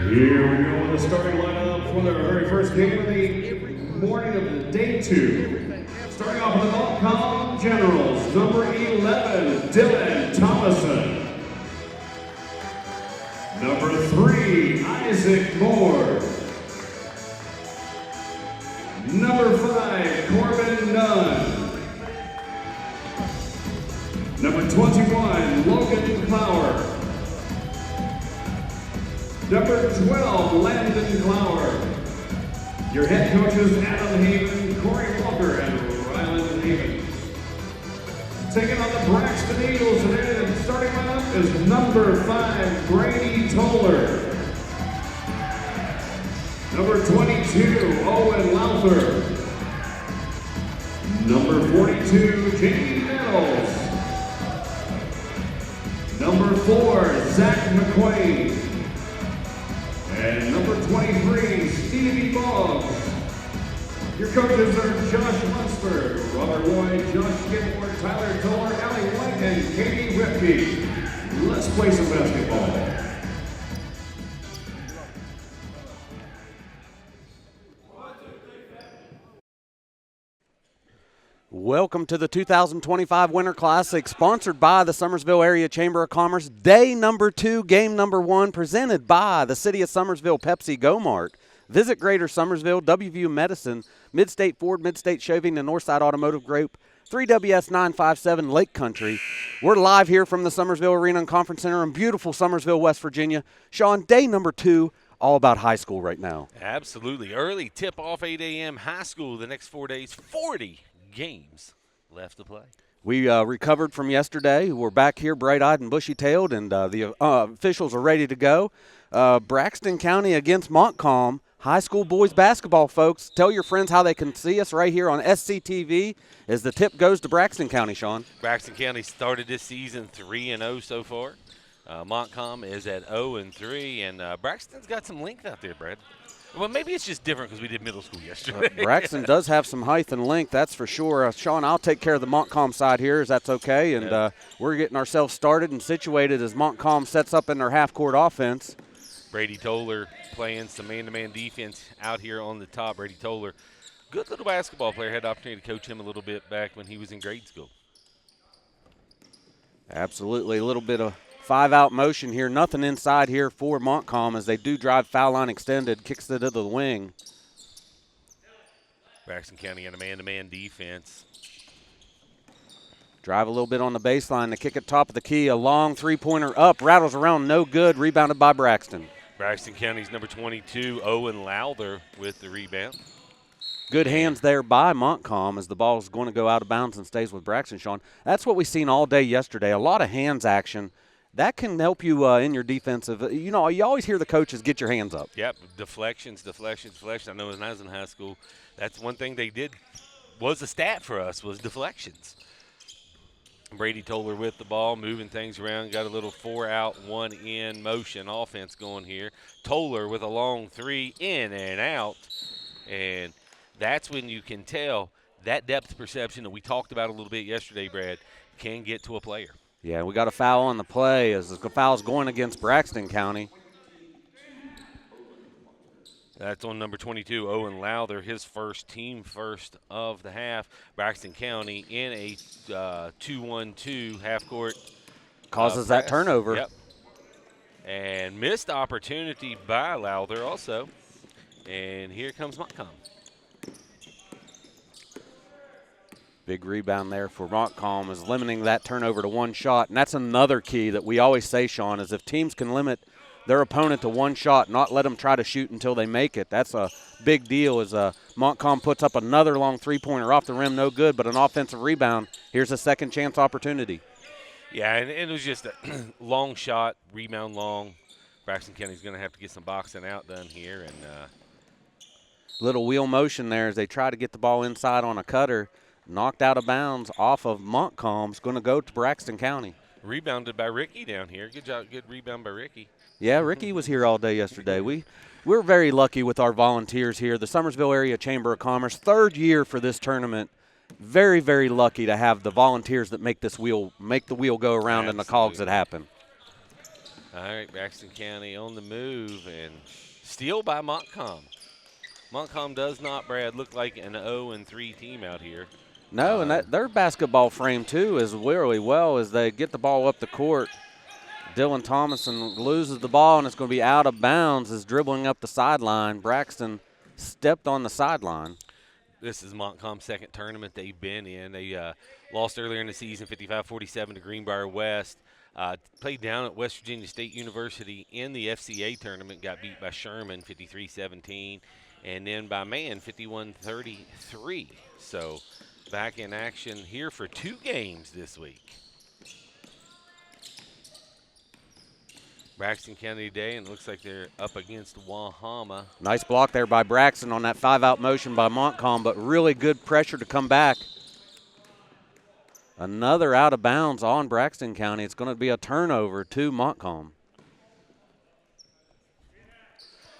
Here we go with the starting lineup for the very first game of the morning of the day 2. Starting off with the Montcalm Generals, number 11, Dylan Thomason. Number 3, Isaac Moore. Number 5, Corbin Nunn. Number 21, Logan Clower. Number 12, Landon Clower. Your head coaches, Adam Haven, Corey Walker, and Ryland Haven. Taking on the Braxton Eagles today, and starting lineup is number 5, Brady Toller. Number 22, Owen Lowther. Number 42, Jamie Nettles. Number 4, Zach McQuaid. And number 23, Stevie Boggs. Your coaches are Josh Lunsford, Robert Lloyd, Josh Skidmore, Tyler Toller, Allie White, and Katie Whitby. Let's play some basketball. Welcome to the 2025 Winter Classic, sponsored by the Summersville Area Chamber of Commerce. Day number 2, game number 1, presented by the City of Summersville Pepsi Go Mart. Visit Greater Summersville, WVU Medicine, Midstate Ford, Midstate Chauvin, and Northside Automotive Group, 3WS 957 Lake Country. We're live here from the Summersville Arena and Conference Center in beautiful Summersville, West Virginia. Sean, day number 2, all about high school right now. Absolutely. Early tip-off, 8 a.m. High school the next 4 days, 40 games left to play. We recovered from yesterday. We're back here bright-eyed and bushy-tailed, and the officials are ready to go. Braxton County against Montcalm. High school boys basketball, folks. Tell your friends how they can see us right here on SCTV as the tip goes to Braxton County, Sean. Braxton County started this season 3-0 so far. Montcalm is at 0-3, and Braxton's got some length out there, Brad. Well, maybe it's just different because we did middle school yesterday. Braxton does have some height and length, that's for sure. Sean, I'll take care of the Montcalm side here, as that's okay. And we're getting ourselves started and situated as Montcalm sets up in their half-court offense. Brady Toller playing some man-to-man defense out here on the top. Brady Toller, good little basketball player. Had the opportunity to coach him a little bit back when he was in grade school. Absolutely, a little bit of 5-out motion here. Nothing inside here for Montcalm as they do drive foul line extended, kicks it to the wing. Braxton County in a man-to-man defense. Drive a little bit on the baseline to kick it top of the key. A long three-pointer up, rattles around, no good, rebounded by Braxton. Braxton County's number 22, Owen Lowther, with the rebound. Good hands there by Montcalm as the ball is going to go out of bounds and stays with Braxton, Sean. That's what we've seen all day yesterday, a lot of hands action. That can help you in your defensive. You know, you always hear the coaches get your hands up. Yep, deflections. I know when I was in high school, that's one thing they did was a stat for us was deflections. Brady Toller with the ball, moving things around, got a little 4-out, 1-in motion offense going here. Toller with a long 3, in and out. And that's when you can tell that depth perception that we talked about a little bit yesterday, Brad, can get to a player. Yeah, we got a foul on the play as the foul's going against Braxton County. That's on number 22, Owen Lowther, his first, team first of the half. Braxton County in a 2-1-2 half-court. Causes that turnover. Yep. And missed opportunity by Lowther also. And here comes Montcalm. Big rebound there for Montcalm is limiting that turnover to one shot. And that's another key that we always say, Sean, is if teams can limit their opponent to one shot, not let them try to shoot until they make it. That's a big deal as Montcalm puts up another long three-pointer off the rim, no good, but an offensive rebound. Here's a second chance opportunity. Yeah, and it was just a long shot, rebound long. Braxton County's going to have to get some boxing out done here. And little wheel motion there as they try to get the ball inside on a cutter. Knocked out of bounds off of Montcalm's, going to go to Braxton County. Rebounded by Ricky down here. Good job, good rebound by Ricky. Yeah, Ricky was here all day yesterday. We're very lucky with our volunteers here. The Summersville Area Chamber of Commerce, third year for this tournament. Very, very lucky to have the volunteers that make the wheel go around. Absolutely. And the cogs that happen. All right, Braxton County on the move and steal by Montcalm. Montcalm does not, Brad, look like an 0-3 team out here. No, and their basketball frame, too, is really well as they get the ball up the court. Dylan Thomason loses the ball, and it's going to be out of bounds as dribbling up the sideline. Braxton stepped on the sideline. This is Montcalm's second tournament they've been in. They lost earlier in the season 55-47 to Greenbrier West. Played down at West Virginia State University in the FCA tournament, got beat by Sherman 53-17, and then by Man 51-33. So back in action here for 2 games this week. Braxton County today, and it looks like they're up against Wahama. Nice block there by Braxton on that 5-out motion by Montcalm, but really good pressure to come back. Another out of bounds on Braxton County. It's going to be a turnover to Montcalm.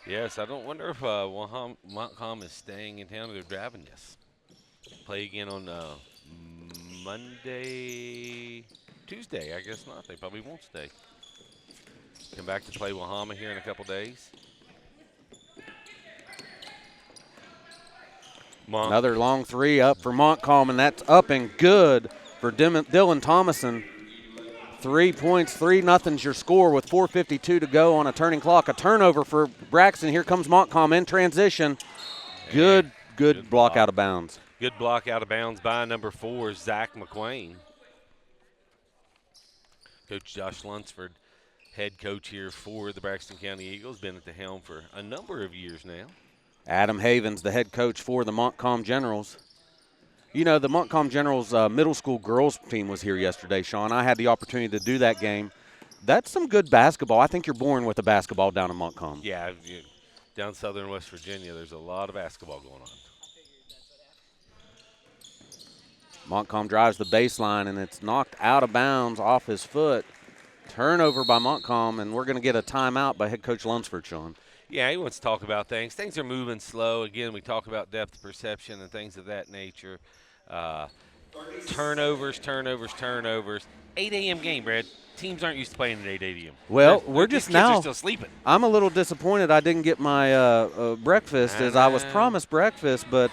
Yes, I don't wonder if Montcalm is staying in town or they're driving this. Play again on Tuesday. I guess not. They probably won't stay. Come back to play Wahama here in a couple days. Another long 3 up for Montcalm, and that's up and good for Dylan Thomason. 3 points, 3-0's your score with 4:52 to go on a turning clock. A turnover for Braxton. Here comes Montcalm in transition. Good block out of bounds. Good block out of bounds by number 4, Zach McQuain. Coach Josh Lunsford, head coach here for the Braxton County Eagles, been at the helm for a number of years now. Adam Havens, the head coach for the Montcalm Generals. You know, the Montcalm Generals middle school girls team was here yesterday, Sean. I had the opportunity to do that game. That's some good basketball. I think you're born with the basketball down in Montcalm. Yeah, down southern West Virginia, there's a lot of basketball going on. Montcalm drives the baseline, and it's knocked out of bounds off his foot. Turnover by Montcalm, and we're going to get a timeout by head coach Lunsford, Sean. Yeah, he wants to talk about things. Things are moving slow. Again, we talk about depth perception and things of that nature. Turnovers. 8 a.m. game, Brad. Teams aren't used to playing at 8 a.m. Well, we're just kids now. Are still sleeping. I'm a little disappointed I didn't get my breakfast as I was promised breakfast, but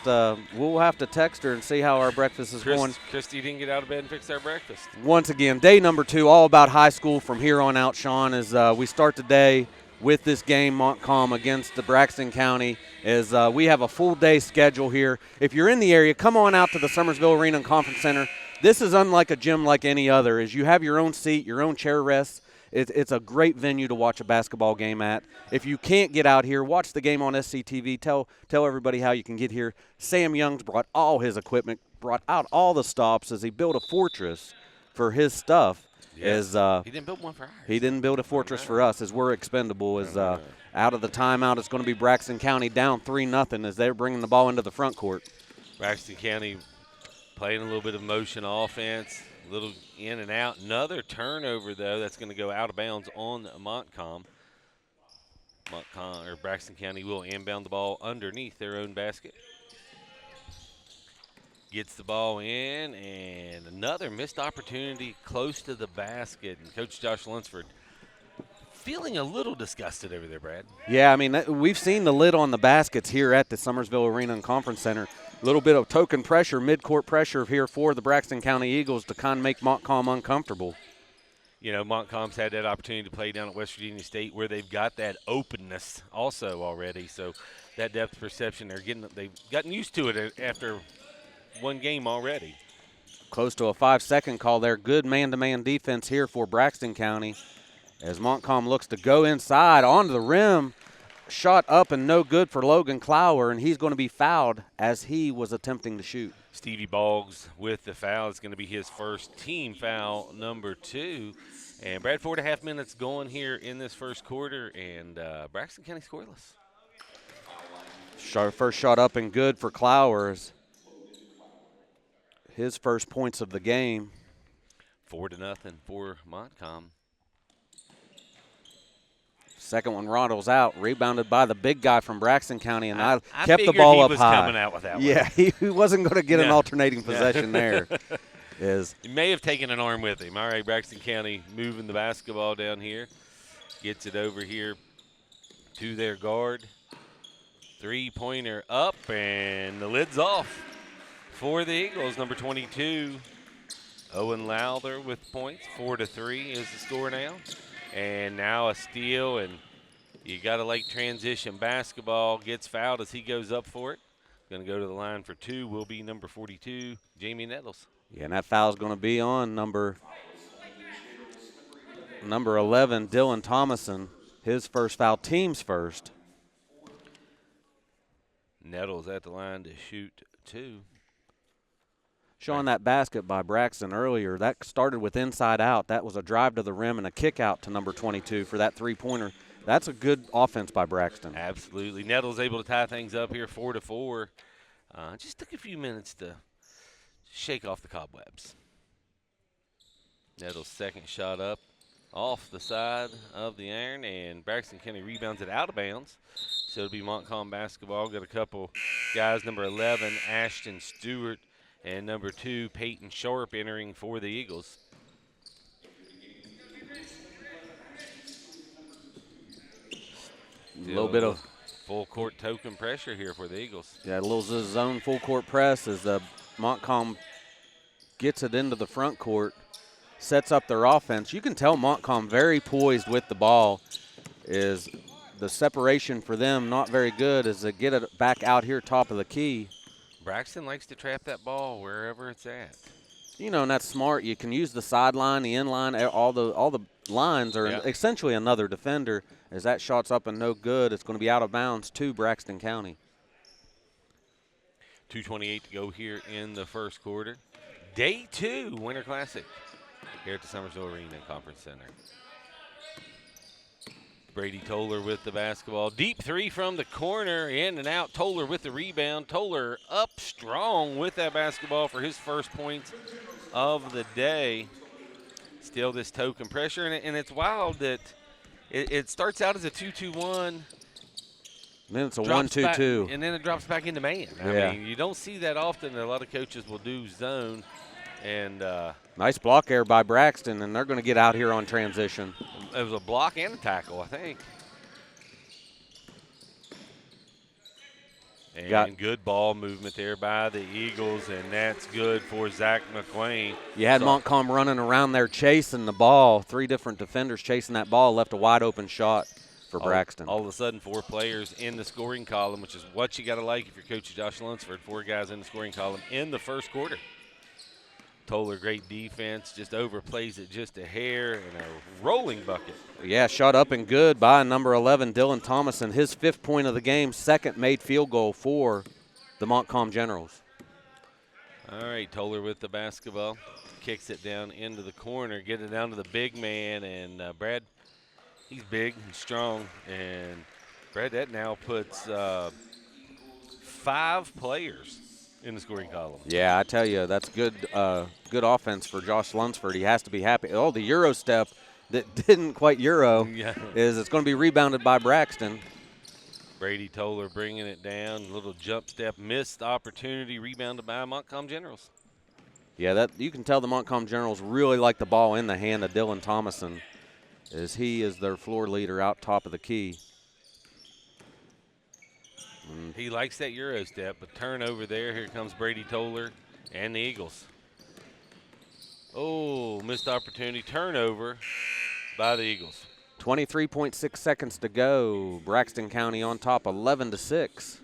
we'll have to text her and see how our breakfast is going. Christy didn't get out of bed and fix our breakfast. Once again, day number 2, all about high school from here on out, Sean, as we start the day with this game, Montcalm against the Braxton County, as we have a full day schedule here. If you're in the area, come on out to the Summersville Arena and Conference Center. This is unlike a gym like any other, as you have your own seat, your own chair rests. It's a great venue to watch a basketball game at. If you can't get out here, watch the game on SCTV. Tell everybody how you can get here. Sam Young's brought all his equipment, brought out all the stops as he built a fortress for his stuff. Yes. He didn't build one for ours. He didn't build a fortress for us, as we're expendable. As out of the timeout, it's going to be Braxton County down 3-0 as they're bringing the ball into the front court. Braxton County playing a little bit of motion offense, a little in and out. Another turnover, though, that's going to go out of bounds on Montcalm. Braxton County will inbound the ball underneath their own basket. Gets the ball in, and another missed opportunity close to the basket. And Coach Josh Lunsford feeling a little disgusted over there, Brad. Yeah, I mean, we've seen the lid on the baskets here at the Summersville Arena and Conference Center. A little bit of token pressure, mid-court pressure here for the Braxton County Eagles to kind of make Montcalm uncomfortable. You know, Montcalm's had that opportunity to play down at West Virginia State where they've got that openness also already. So that depth perception, they've gotten used to it after one game already. Close to a 5-second call there. Good man-to-man defense here for Braxton County as Montcalm looks to go inside onto the rim. Shot up and no good for Logan Clower, and he's going to be fouled as he was attempting to shoot. Stevie Boggs with the foul. It's going to be his first team foul, number 2. And Brad, 4.5 minutes going here in this first quarter, and Braxton County scoreless. First shot up and good for Clowers. His first points of the game. 4-0 for Montcalm. Second one rattles out, rebounded by the big guy from Braxton County, and I kept the figured ball he up was high. coming out with that one. Yeah, he wasn't going to get an alternating possession there. He may have taken an arm with him. All right, Braxton County moving the basketball down here. Gets it over here to their guard. Three-pointer up, and the lid's off for the Eagles. Number 22, Owen Lowther with points. 4-3 is the score now. And now a steal, and you got to like transition basketball. Gets fouled as he goes up for it. Going to go to the line for two will be number 42, Jamie Nettles. Yeah, and that foul's going to be on number 11, Dylan Thomason. His first foul, team's first. Nettles at the line to shoot two. Showing that basket by Braxton earlier, that started with inside out. That was a drive to the rim and a kick out to number 22 for that three-pointer. That's a good offense by Braxton. Absolutely. Nettles able to tie things up here 4-4. Just took a few minutes to shake off the cobwebs. Nettles' second shot up off the side of the iron, and Braxton County rebounds it out of bounds. So it'll be Montcalm basketball. Got a couple guys, number 11, Ashton Stewart, and number 2, Peyton Sharp, entering for the Eagles. A little bit of full court token pressure here for the Eagles. Yeah, a little zone full court press as the Montcalm gets it into the front court, sets up their offense. You can tell Montcalm very poised with the ball. Is the separation for them not very good as they get it back out here top of the key. Braxton likes to trap that ball wherever it's at. You know, and that's smart. You can use the sideline, the inline, all the lines are essentially another defender. As that shot's up and no good, it's going to be out of bounds to Braxton County. 2:28 to go here in the first quarter. Day 2 Winter Classic here at the Summersville Arena Conference Center. Brady Toller with the basketball. Deep three from the corner, in and out. Toller with the rebound. Toller up strong with that basketball for his first points of the day. Still this token pressure, and it's wild that it starts out as a 2-2-1. Then it's a 1-2-2. And then it drops back into man. I mean, you don't see that often. A lot of coaches will do zone. And nice block there by Braxton, and they're going to get out here on transition. It was a block and a tackle, I think. And good ball movement there by the Eagles, and that's good for Zach McQueen. You had Montcalm running around there chasing the ball. 3 different defenders chasing that ball, left a wide open shot for Braxton. All of a sudden, 4 players in the scoring column, which is what you got to like if you're Coach Josh Lunsford. 4 guys in the scoring column in the first quarter. Toller, great defense, just overplays it just a hair, and a rolling bucket. Yeah, shot up and good by number 11, Dylan Thomason. His 5th point of the game, 2nd made field goal for the Montcalm Generals. All right, Toller with the basketball. Kicks it down into the corner, get it down to the big man, and Brad, he's big and strong. And Brad, that now puts 5 players in the scoring column. Yeah, I tell you, that's good good offense for Josh Lunsford. He has to be happy. Oh, the Euro step that didn't quite Euro is it's going to be rebounded by Braxton. Brady Toller bringing it down. Little jump step, missed opportunity, rebounded by Montcalm Generals. Yeah, that you can tell the Montcalm Generals really like the ball in the hand of Dylan Thomason as he is their floor leader out top of the key. He likes that Euro step, but turnover there. Here comes Brady Toller and the Eagles. Oh, missed opportunity. Turnover by the Eagles. 23.6 seconds to go. Braxton County on top, 11-6.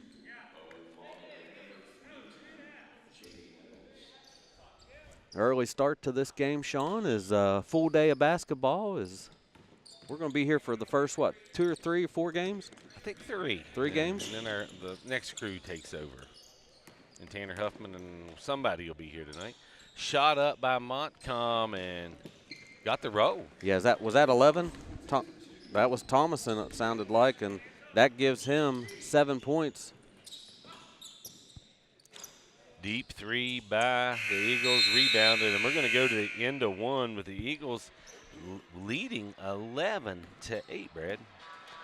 Early start to this game, Sean, is a full day of basketball. We're going to be here for the first, 2 or 3 or 4 games? I think 3. 3 games? And then the next crew takes over. And Tanner Huffman and somebody will be here tonight. Shot up by Montcalm and got the roll. Yeah, was that 11? That was Thomason, it sounded like, and that gives him 7 points. Deep 3 by the Eagles, rebounded, and we're going to go to the end of 1 with the Eagles leading 11-8, Brad.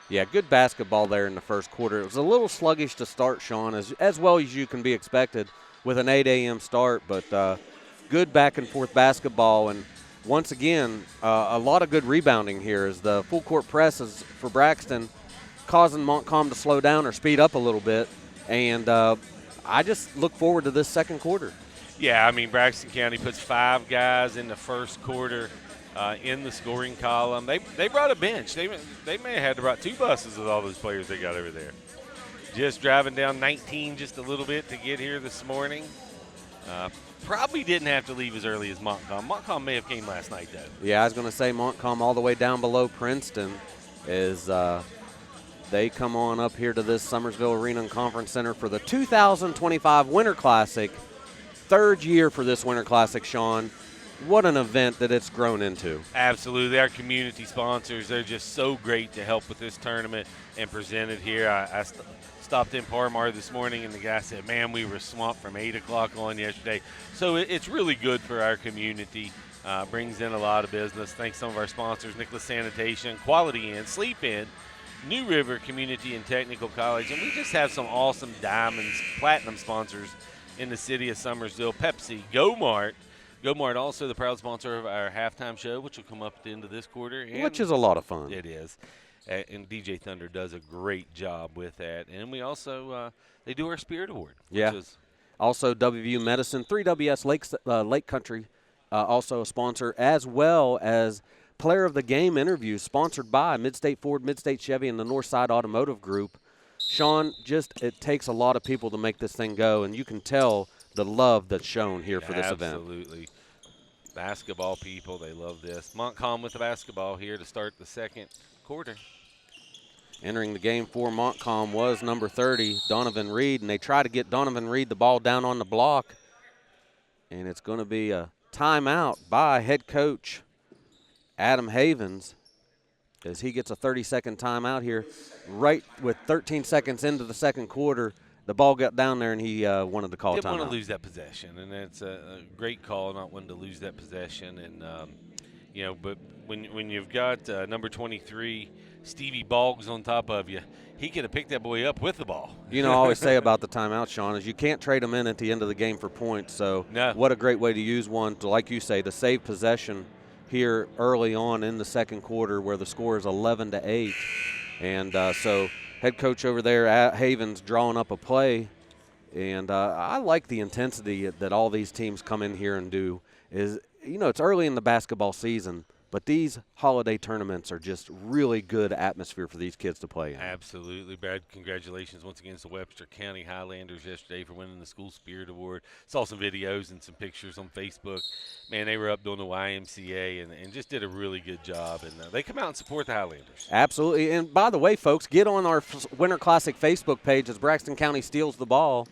Yeah, good basketball there in the first quarter. It was a little sluggish to start, Sean, as well as you can be expected with an 8 a.m. start, but good back-and-forth basketball. And once again, a lot of good rebounding here as the full court press is for Braxton, causing Montcalm to slow down or speed up a little bit. And I just look forward to this second quarter. Yeah, I mean, Braxton County puts 5 guys in the first quarter in the scoring column. They brought a bench. They may have had to brought 2 buses with all those players they got over there. Just driving down 19 just a little bit to get here this morning. Probably didn't have to leave as early as Montcalm. Montcalm may have came last night, though. Yeah, I was going to say Montcalm all the way down below Princeton is they come on up here to this Summersville Arena and Conference Center for the 2025 Winter Classic. 3rd year for this Winter Classic, Sean. What an event that it's grown into. Absolutely. Our community sponsors, they're just so great to help with this tournament and present it here. I stopped in Parmar this morning, and the guy said, man, we were swamped from 8 o'clock on yesterday. So it's really good for our community. Brings in a lot of business. Thanks to some of our sponsors, Nicholas Sanitation, Quality Inn, Sleep Inn, New River Community and Technical College. And we just have some awesome diamonds, platinum sponsors in the city of Summersville. Pepsi, Go-Mart. Go-Mart also the proud sponsor of our halftime show, which will come up at the end of this quarter. And which is a lot of fun. It is. And DJ Thunder does a great job with that. And we also, they do our Spirit Award. Yeah. Which is also WVU Medicine, 3WS Lake Country, also a sponsor, as well as Player of the Game interviews sponsored by Midstate Ford, Midstate Chevy, and the Northside Automotive Group. Sean, it takes a lot of people to make this thing go, and you can tell the love that's shown here for this event. Absolutely. Basketball people, they love this. Montcalm with the basketball here to start the second quarter. Entering the game for Montcalm was number 30, Donovan Reed, and they try to get Donovan Reed the ball down on the block. And it's going to be a timeout by head coach Adam Havens as he gets a 30-second timeout here. Right with 13 seconds into the second quarter, the ball got down there, and he wanted to call a timeout. Didn't want to lose that possession, and it's a great call, not wanting to lose that possession. And, but when you've got number 23, Stevie Boggs on top of you, he could have picked that boy up with the ball. You know, I always say about the timeout, Sean, is you can't trade them in at the end of the game for points. So what a great way to use one to, like you say, to save possession here early on in the second quarter where the score is 11-8. And so head coach over there at Havens drawing up a play. And I like the intensity that all these teams come in here and do. It's early in the basketball season, but these holiday tournaments are just really good atmosphere for these kids to play in. Absolutely, Brad. Congratulations once again to the Webster County Highlanders yesterday for winning the School Spirit Award. Saw some videos and some pictures on Facebook. Man, they were up doing the YMCA and just did a really good job. And they come out and support the Highlanders. Absolutely. And by the way, folks, get on our Winter Classic Facebook page as Braxton County steals the ball.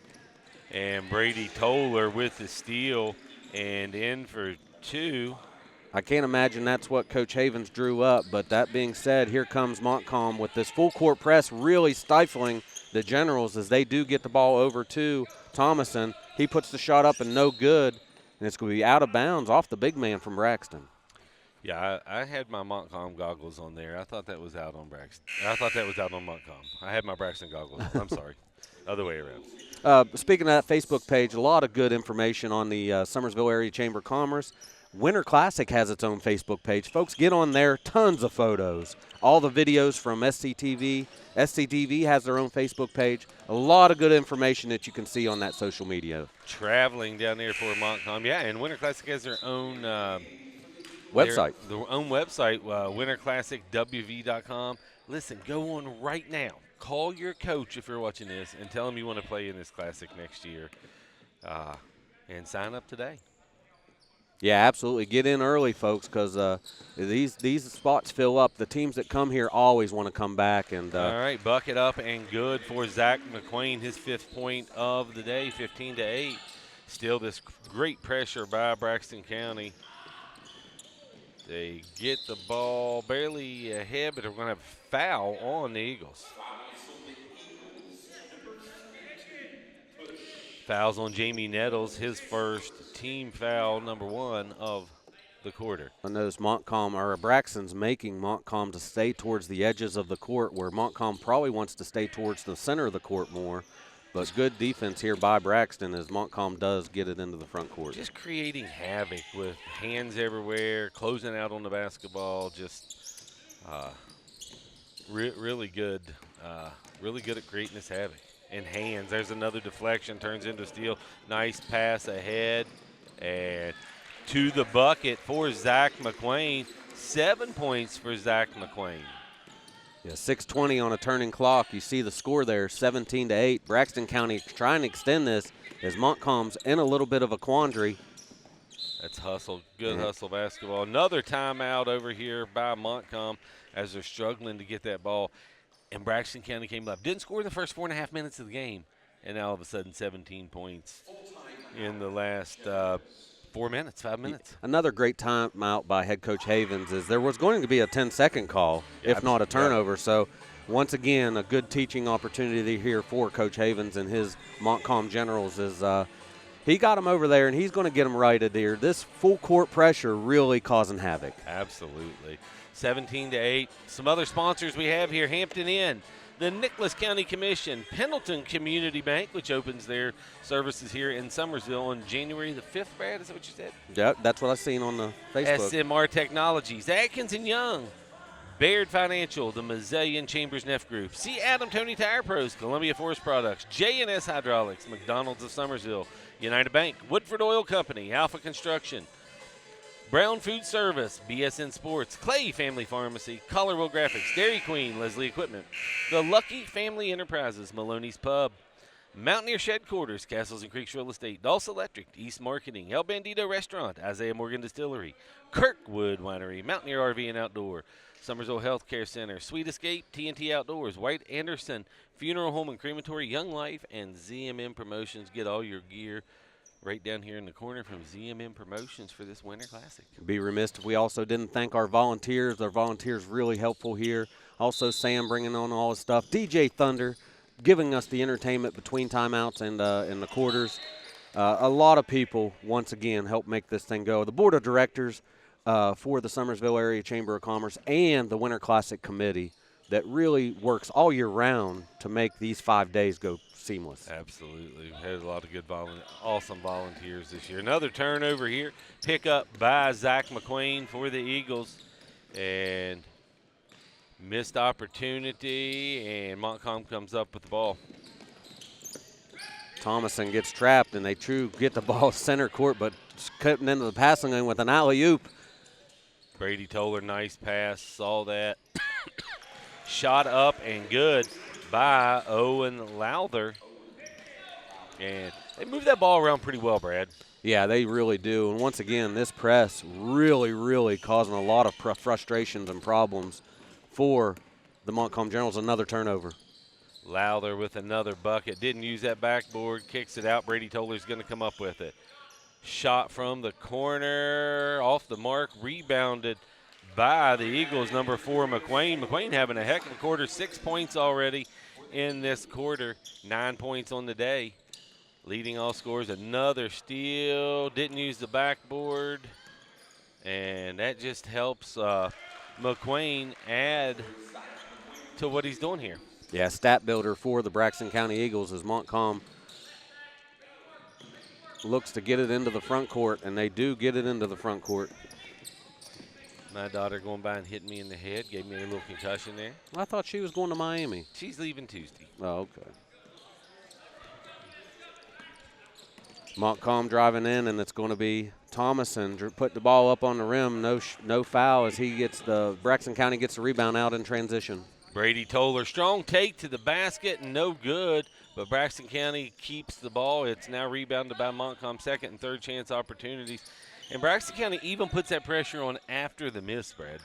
And Brady Toller with the steal and in for 2. I can't imagine that's what Coach Havens drew up, but that being said, here comes Montcalm with this full court press really stifling the Generals as they do get the ball over to Thomason. He puts the shot up and no good, and it's going to be out of bounds off the big man from Braxton. Yeah, I had my Montcalm goggles on there. I thought that was out on Braxton. I thought that was out on Montcalm. I had my Braxton goggles. I'm sorry. Other way around. Speaking of that Facebook page, a lot of good information on the Summersville Area Chamber of Commerce. Winter Classic has its own Facebook page. Folks, get on there. Tons of photos. All the videos from SCTV. SCTV has their own Facebook page. A lot of good information that you can see on that social media. Traveling down there for Montcalm. Yeah, and Winter Classic has their own website. Their own website, winterclassicwv.com. Listen, go on right now. Call your coach if you're watching this and tell him you want to play in this Classic next year. And sign up today. Yeah, absolutely. Get in early, folks, because these spots fill up. The teams that come here always want to come back. And all right, bucket up and good for Zach McQueen, his 5th point of the day, 15-8. Still this great pressure by Braxton County. They get the ball barely ahead, but they're going to have a foul on the Eagles. Fouls on Jamie Nettles, his first team foul, number 1 of the quarter. I notice Braxton's making Montcalm to stay towards the edges of the court, where Montcalm probably wants to stay towards the center of the court more. But good defense here by Braxton as Montcalm does get it into the front court. Just creating havoc with hands everywhere, closing out on the basketball. Just really good. Really good at creating this havoc. And hands. There's another deflection, turns into a steal. Nice pass ahead. And to the bucket for Zach McQuain. 7 points for Zach McQuain. Yeah, 6:20 on a turning clock. You see the score there, 17-8. Braxton County trying to extend this as Montcalm's in a little bit of a quandary. That's hustle, good hustle basketball. Another timeout over here by Montcalm as they're struggling to get that ball. And Braxton County came up. Didn't score in the first 4.5 minutes of the game. And now all of a sudden 17 points in the last 4 minutes, 5 minutes. Another great timeout by head coach Havens is there was going to be a 10-second call, if not a turnover. So, once again, a good teaching opportunity here for Coach Havens and his Montcalm Generals is he got them over there, and he's going to get them righted here. This full court pressure really causing havoc. Absolutely. 17-8. Some other sponsors we have here, Hampton Inn, the Nicholas County Commission, Pendleton Community Bank, which opens their services here in Summersville on January the 5th, Brad, is that what you said? Yeah, that's what I've seen on the Facebook. SMR Technologies, Atkins & Young, Baird Financial, the Mazzillion Chambers Neff Group, C. Adam Tony Tire Pros, Columbia Forest Products, J&S Hydraulics, McDonald's of Summersville, United Bank, Woodford Oil Company, Alpha Construction, Brown Food Service, BSN Sports, Clay Family Pharmacy, Collarwell Graphics, Dairy Queen, Leslie Equipment, The Lucky Family Enterprises, Maloney's Pub, Mountaineer Shed Quarters, Castles and Creeks Real Estate, Dulce Electric, East Marketing, El Bandito Restaurant, Isaiah Morgan Distillery, Kirkwood Winery, Mountaineer RV and Outdoor, Summersville Health Care Center, Sweet Escape, TNT Outdoors, White Anderson, Funeral Home and Crematory, Young Life, and ZMM Promotions. Get all your gear right down here in the corner from ZMM Promotions for this Winter Classic. Be remiss if we also didn't thank our volunteers. Our volunteers really helpful here. Also Sam bringing on all his stuff. DJ Thunder giving us the entertainment between timeouts and in the quarters. A lot of people, once again, help make this thing go. The board of directors for the Summersville Area Chamber of Commerce and the Winter Classic Committee that really works all year round to make these 5 days go seamless. Absolutely. We had a lot of good, awesome volunteers this year. Another turnover here. Pick up by Zach McQuain for the Eagles. And missed opportunity, and Montcalm comes up with the ball. Thomason gets trapped, and they get the ball center court, but cutting into the passing lane with an alley-oop. Brady Toller, nice pass, saw that. Shot up and good by Owen Lowther. And they move that ball around pretty well, Brad. Yeah, they really do. And once again, this press really causing a lot of frustrations and problems for the Montcalm Generals. Another turnover. Lowther with another bucket. Didn't use that backboard. Kicks it out. Brady Toller's going to come up with it. Shot from the corner. Off the mark. Rebounded by the Eagles, number 4, McQuain. McQuain having a heck of a quarter. 6 points already in this quarter. 9 points on the day. Leading all scores. Another steal. Didn't use the backboard. And that just helps McQuain add to what he's doing here. Yeah, stat builder for the Braxton County Eagles as Montcalm looks to get it into the front court, and they do get it into the front court. My daughter going by and hit me in the head, gave me a little concussion there. I thought she was going to Miami. She's leaving Tuesday. Oh, okay. Montcalm driving in, and it's going to be Thomason put the ball up on the rim. No foul as Braxton County gets the rebound out in transition. Brady Toller, strong take to the basket, no good, but Braxton County keeps the ball. It's now rebounded by Montcalm. Second and third chance opportunities. And Braxton County even puts that pressure on after the miss, Brad.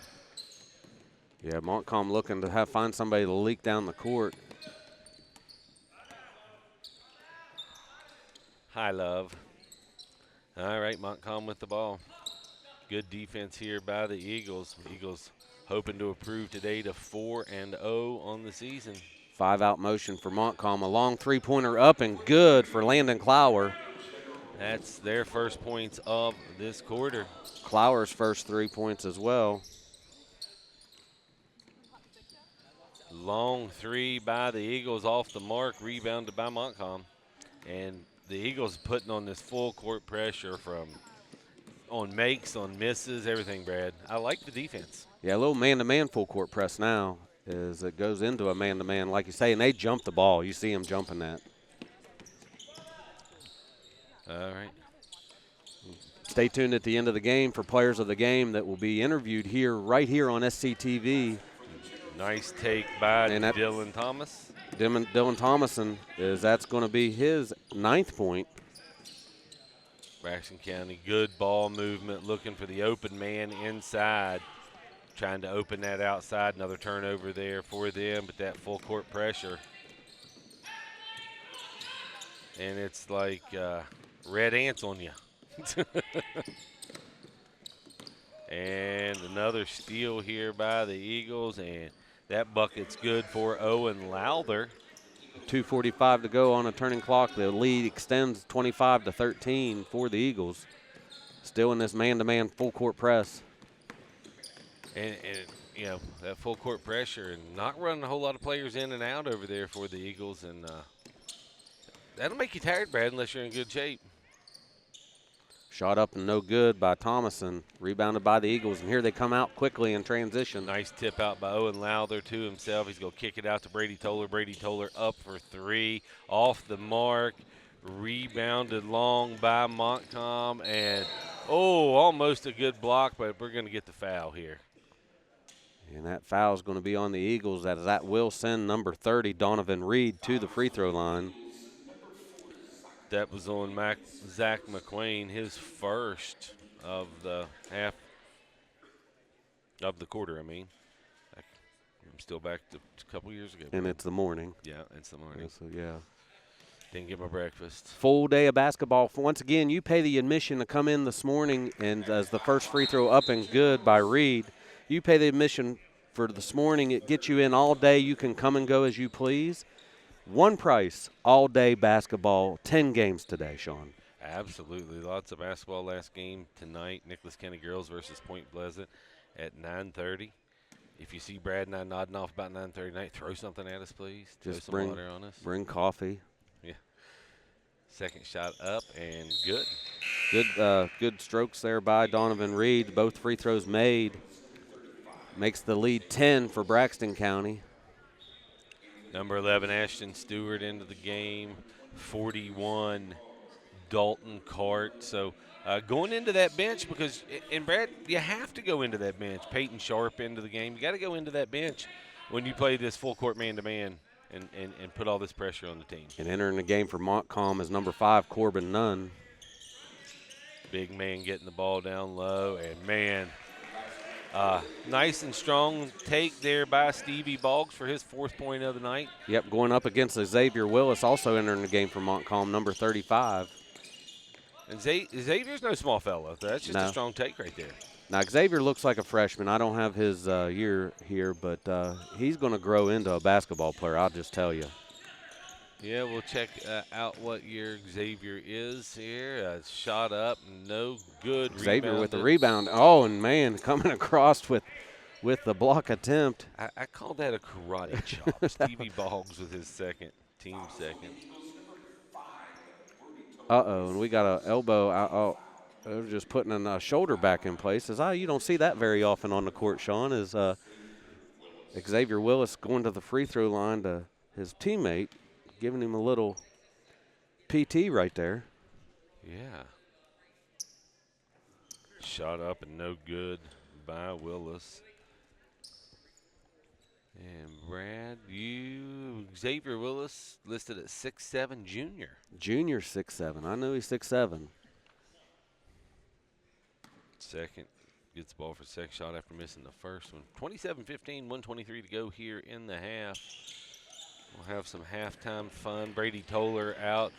Yeah, Montcalm looking to find somebody to leak down the court. High love. All right, Montcalm with the ball. Good defense here by the Eagles. Eagles hoping to improve today to 4-0 on the season. 5-out motion for Montcalm. A long three-pointer up and good for Landon Clower. That's their first points of this quarter. Clower's first 3 points as well. Long three by the Eagles off the mark, rebounded by Montcalm. And the Eagles putting on this full court pressure on makes, on misses, everything, Brad. I like the defense. Yeah, a little man-to-man full court press now as it goes into a man-to-man, like you say, and they jump the ball. You see them jumping that. All right. Stay tuned at the end of the game for players of the game that will be interviewed right here on SCTV. Nice take by And Dylan Thomas. Dylan Thomason, that's going to be his 9th point. Braxton County, good ball movement, looking for the open man inside, trying to open that outside. Another turnover there for them, but that full court pressure. And it's like red ants on you. And another steal here by the Eagles, and that bucket's good for Owen Lowther. 2:45 to go on a turning clock. The lead extends 25-13 for the Eagles. Still in this man-to-man full court press. And you know, that full court pressure and not running a whole lot of players in and out over there for the Eagles. And that'll make you tired, Brad, unless you're in good shape. Shot up and no good by Thomason. Rebounded by the Eagles, and here they come out quickly in transition. Nice tip out by Owen Lowther to himself. He's going to kick it out to Brady Toller. Brady Toller up for three. Off the mark. Rebounded long by Montcalm. And, almost a good block, but we're going to get the foul here. And that foul is going to be on the Eagles, as that will send number 30, Donovan Reed, to the free throw line. That was on Zach McQueen, his first of the half of the quarter, I mean. I'm still back to a couple years ago. And it's the morning. Yeah, it's the morning. So, yeah. Didn't get my breakfast. Full day of basketball. Once again, you pay the admission to come in this morning, and as the first free throw up and good by Reed, you pay the admission for this morning. It gets you in all day. You can come and go as you please. One price, all day basketball, 10 games today, Sean. Absolutely. Lots of basketball last game tonight. Nicholas County Girls versus Point Pleasant at 9:30. If you see Brad and I nodding off about 9:30 tonight, throw something at us, please. Just throw some water on us. Bring coffee. Yeah. Second shot up and good. Good strokes there by Donovan Reed. Both free throws made. Makes the lead 10 for Braxton County. Number 11, Ashton Stewart into the game. 41, Dalton Cart. So going into that bench because, and Brad, you have to go into that bench. Peyton Sharp into the game. You got to go into that bench when you play this full court man-to-man and put all this pressure on the team. And entering the game for Montcalm is number 5, Corbin Nunn. Big man getting the ball down low, and man, nice and strong take there by Stevie Boggs for his 4th point of the night. Yep, going up against Xavier Willis, also entering the game for Montcalm, number 35. And Xavier's no small fella. That's just a strong take right there. Now, Xavier looks like a freshman. I don't have his year here, but he's going to grow into a basketball player, I'll just tell you. Yeah, we'll check out what year Xavier is here. Shot up, no good. Xavier with the rebound. Oh, and man, coming across with the block attempt. I call that a karate chop. Stevie Boggs with his team second. Uh-oh, and we got an elbow out. Oh, they're just putting a shoulder back in place. You don't see that very often on the court, Sean, is Xavier Willis going to the free throw line to his teammate, giving him a little PT right there. Yeah. Shot up and no good by Willis. And Brad, Xavier Willis listed at 6'7", junior. Junior 6'7". I know he's 6'7". Second, gets the ball for second shot after missing the first one. 27-15, 1:23 to go here in the half. We'll have some halftime fun. Brady Toller out.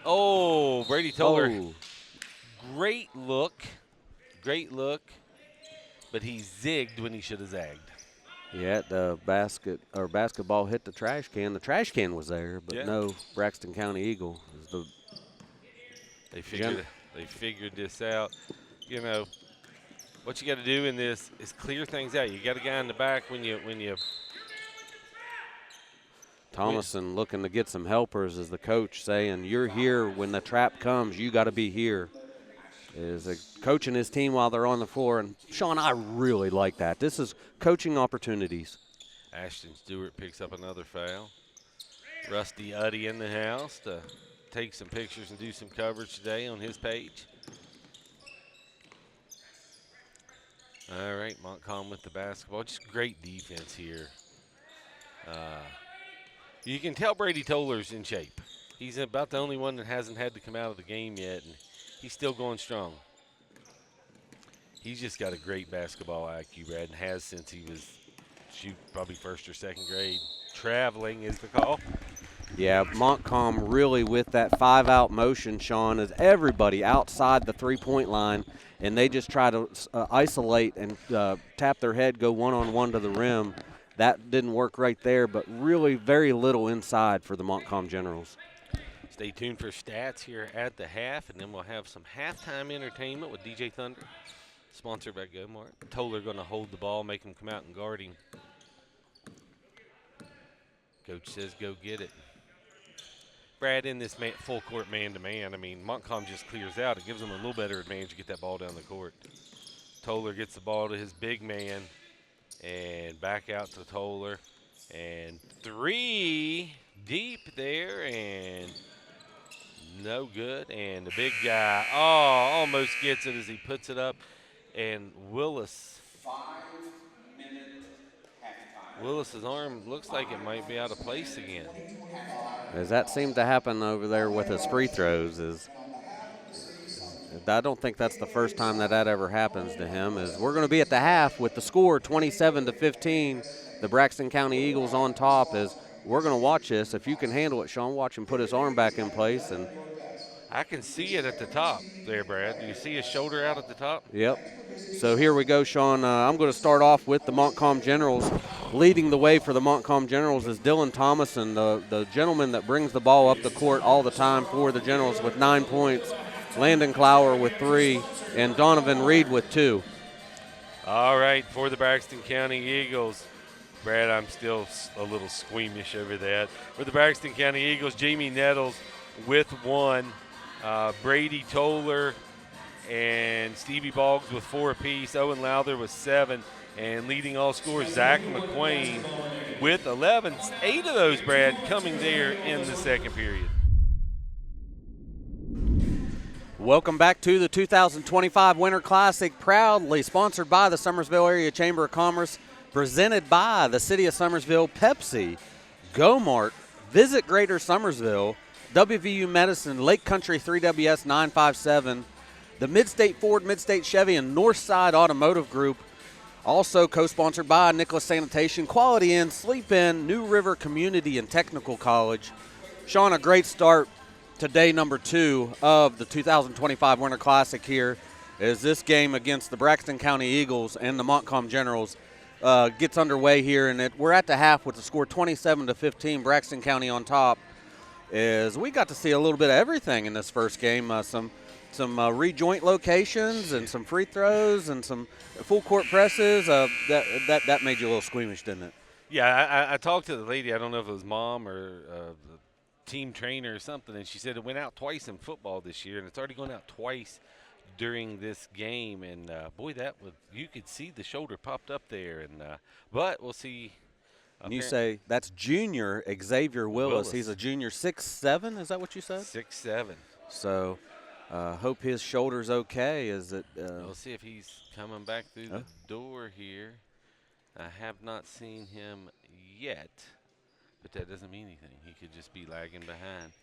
Oh, Brady Toller. Oh. Great look, but he zigged when he should have zagged. Yeah, the basketball hit the trash can. The trash can was there, but no Braxton County Eagle. They figured this out. You know, what you got to do in this is clear things out. You got a guy in the back when you Thomason looking to get some helpers as the coach saying, you're here when the trap comes, you got to be here. Is coaching his team while they're on the floor. And, Sean, I really like that. This is coaching opportunities. Ashton Stewart picks up another foul. Rusty Uddy in the house to take some pictures and do some coverage today on his page. All right, Montcalm with the basketball. Just great defense here. You can tell Brady Toller's in shape. He's about the only one that hasn't had to come out of the game yet, and he's still going strong. He's just got a great basketball IQ, Brad, and has since he was, probably first or second grade. Traveling is the call. Yeah, Montcalm really with that 5-out motion, Sean, is everybody outside the three-point line, and they just try to isolate and tap their head, go one-on-one to the rim. That didn't work right there, but really very little inside for the Montcalm Generals. Stay tuned for stats here at the half, and then we'll have some halftime entertainment with DJ Thunder, sponsored by Gomart. Toller going to hold the ball, make him come out and guard him. Coach says go get it. Brad, in this full court man-to-man, I mean, Montcalm just clears out. It gives them a little better advantage to get that ball down the court. Toller gets the ball to his big man and back out to Toller. And 3 deep there and no good. And the big guy, almost gets it as he puts it up. And Willis's arm looks like it might be out of place again. As that seemed to happen over there with his free throws, I don't think that's the first time that ever happens to him. We're going to be at the half with the score 27-15. The Braxton County Eagles on top. We're going to watch this. If you can handle it, Sean, watch him put his arm back in place. And I can see it at the top there, Brad. Do you see his shoulder out at the top? Yep. So here we go, Sean. I'm going to start off with the Montcalm Generals. Leading the way for the Montcalm Generals is Dylan Thomason, the gentleman that brings the ball up the court all the time for the Generals with 9 points. Landon Clower with 3, and Donovan Reed with 2. All right, for the Braxton County Eagles. Brad, I'm still a little squeamish over that. For the Braxton County Eagles, Jamie Nettles with 1. Brady Toller and Stevie Boggs with 4 apiece. Owen Lowther with 7. And leading all scorers, Zach McQuain with 11. 8 of those, Brad, coming there in the second period. Welcome back to the 2025 Winter Classic, proudly sponsored by the Summersville Area Chamber of Commerce, presented by the City of Summersville, Pepsi, Gomart, Visit Greater Summersville, WVU Medicine, Lake Country 3WS 957, the Midstate Ford, Midstate Chevy, and Northside Automotive Group. Also co-sponsored by Nicholas Sanitation, Quality Inn, Sleep Inn, New River Community and Technical College. Sean, a great start to day number 2 of the 2025 Winter Classic here as this game against the Braxton County Eagles and the Montcalm Generals gets underway here. And we're at the half with the score 27-15, Braxton County on top. As we got to see a little bit of everything in this first game, some rejoint locations and some free throws and some full court presses. That made you a little squeamish, didn't it? Yeah, I talked to the lady. I don't know if it was mom or the team trainer or something, and she said it went out twice in football this year, and it's already going out twice during this game. And boy, you could see the shoulder popped up there. And but we'll see. And you say that's junior Xavier Willis. He's a junior, 6'7". Is that what you said? 6'7". So hope his shoulder's okay. We'll see if he's coming back through the door here. I have not seen him yet, but that doesn't mean anything. He could just be lagging behind.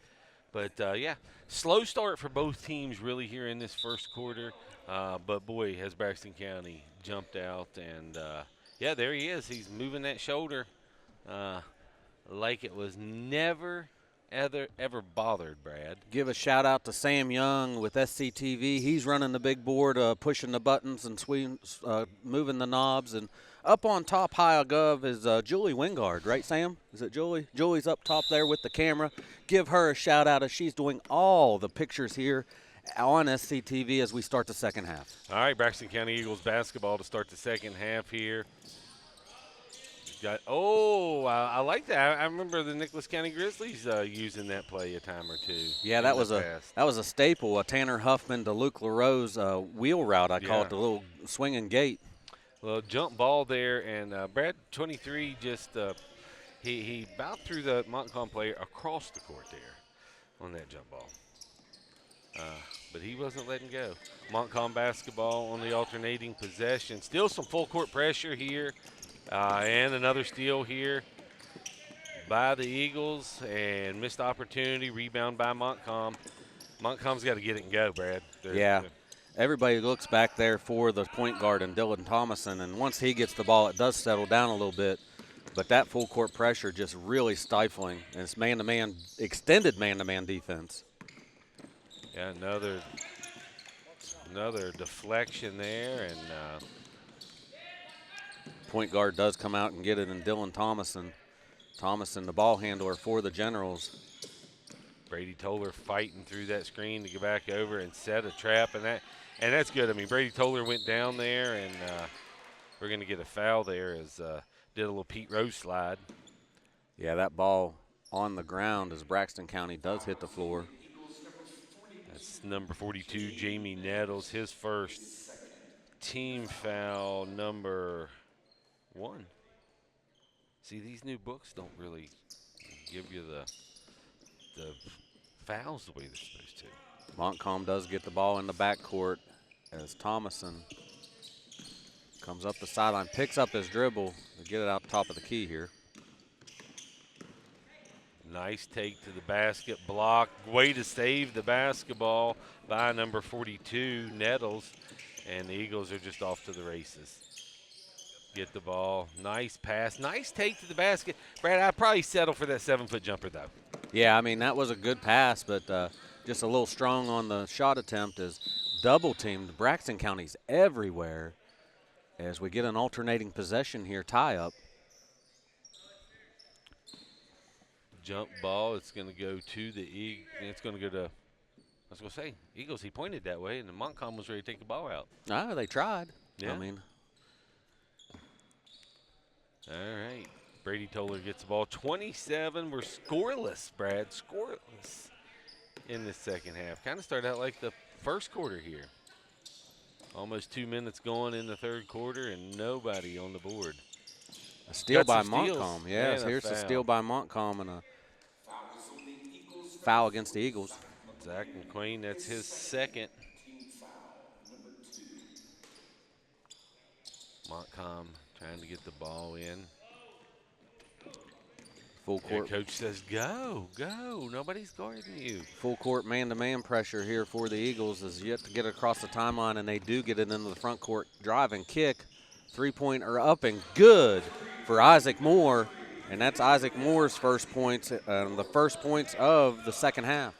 But, yeah, slow start for both teams really here in this first quarter. But, boy, has Braxton County jumped out. And, yeah, there he is. He's moving that shoulder like it was never ever bothered, Brad. Give a shout-out to Sam Young with SCTV. He's running the big board, pushing the buttons and moving the knobs. And up on top high above is Julie Wingard, right, Sam? Is it Julie? Julie's up top there with the camera. Give her a shout-out as she's doing all the pictures here on SCTV as we start the second half. All right, Braxton County Eagles basketball to start the second half here. I like that. I remember the Nicholas County Grizzlies using that play a time or two. Yeah, that was a staple. A Tanner Huffman to Luke LaRose wheel route. I call it the little swinging gate. Well, jump ball there, and Brad 23 just he about threw the Montcalm player across the court there on that jump ball. But he wasn't letting go. Montcalm basketball on the alternating possession. Still some full court pressure here, and another steal here by the Eagles, and missed opportunity. Rebound by Montcalm. Montcalm's got to get it and go, Brad. Everybody looks back there for the point guard and Dylan Thomason, and once he gets the ball, it does settle down a little bit. But that full court pressure just really stifling, and it's man-to-man, extended man-to-man defense. Yeah, another deflection there, and point guard does come out and get it, and Dylan Thomason, the ball handler for the Generals. Brady Toller fighting through that screen to get back over and set a trap, and that's good. I mean, Brady Toller went down there, and we're going to get a foul there as did a little Pete Rose slide. Yeah, that ball on the ground as Braxton County does hit the floor. That's number 42, Jamie Nettles, his first team foul, number 1. See, these new books don't really give you the fouls the way they're supposed to. Montcalm does get the ball in the backcourt as Thomason comes up the sideline, picks up his dribble to get it out top of the key here. Nice take to the basket, block. Way to save the basketball by number 42, Nettles. And the Eagles are just off to the races. Get the ball. Nice pass. Nice take to the basket. Brad, I'd probably settle for that 7-foot jumper, though. Yeah, I mean, that was a good pass, but just a little strong on the shot attempt as double-teamed. Braxton County's everywhere as we get an alternating possession here, tie-up. Jump ball. It's going to go to the Eagles. It's going to go to, I was going to say, Eagles. He pointed that way, and the Montcalm was ready to take the ball out. Oh, they tried. Yeah. I mean. All right. Brady Toller gets the ball. 27. We're scoreless, Brad. Scoreless in the second half. Kind of started out like the first quarter here. Almost 2 minutes going in the third quarter, and nobody on the board. A steal by Montcalm. Yes, here's the steal by Montcalm and a foul against the Eagles. Zach McQueen, that's his second. Montcalm trying to get the ball in. Full court. Coach says, go, go. Nobody's guarding you. Full court man-to-man pressure here for the Eagles is yet to get across the timeline, and they do get it into the front court. Drive and kick. Three-pointer up and good for Isaac Moore, and that's Isaac Moore's first points, the first points of the second half.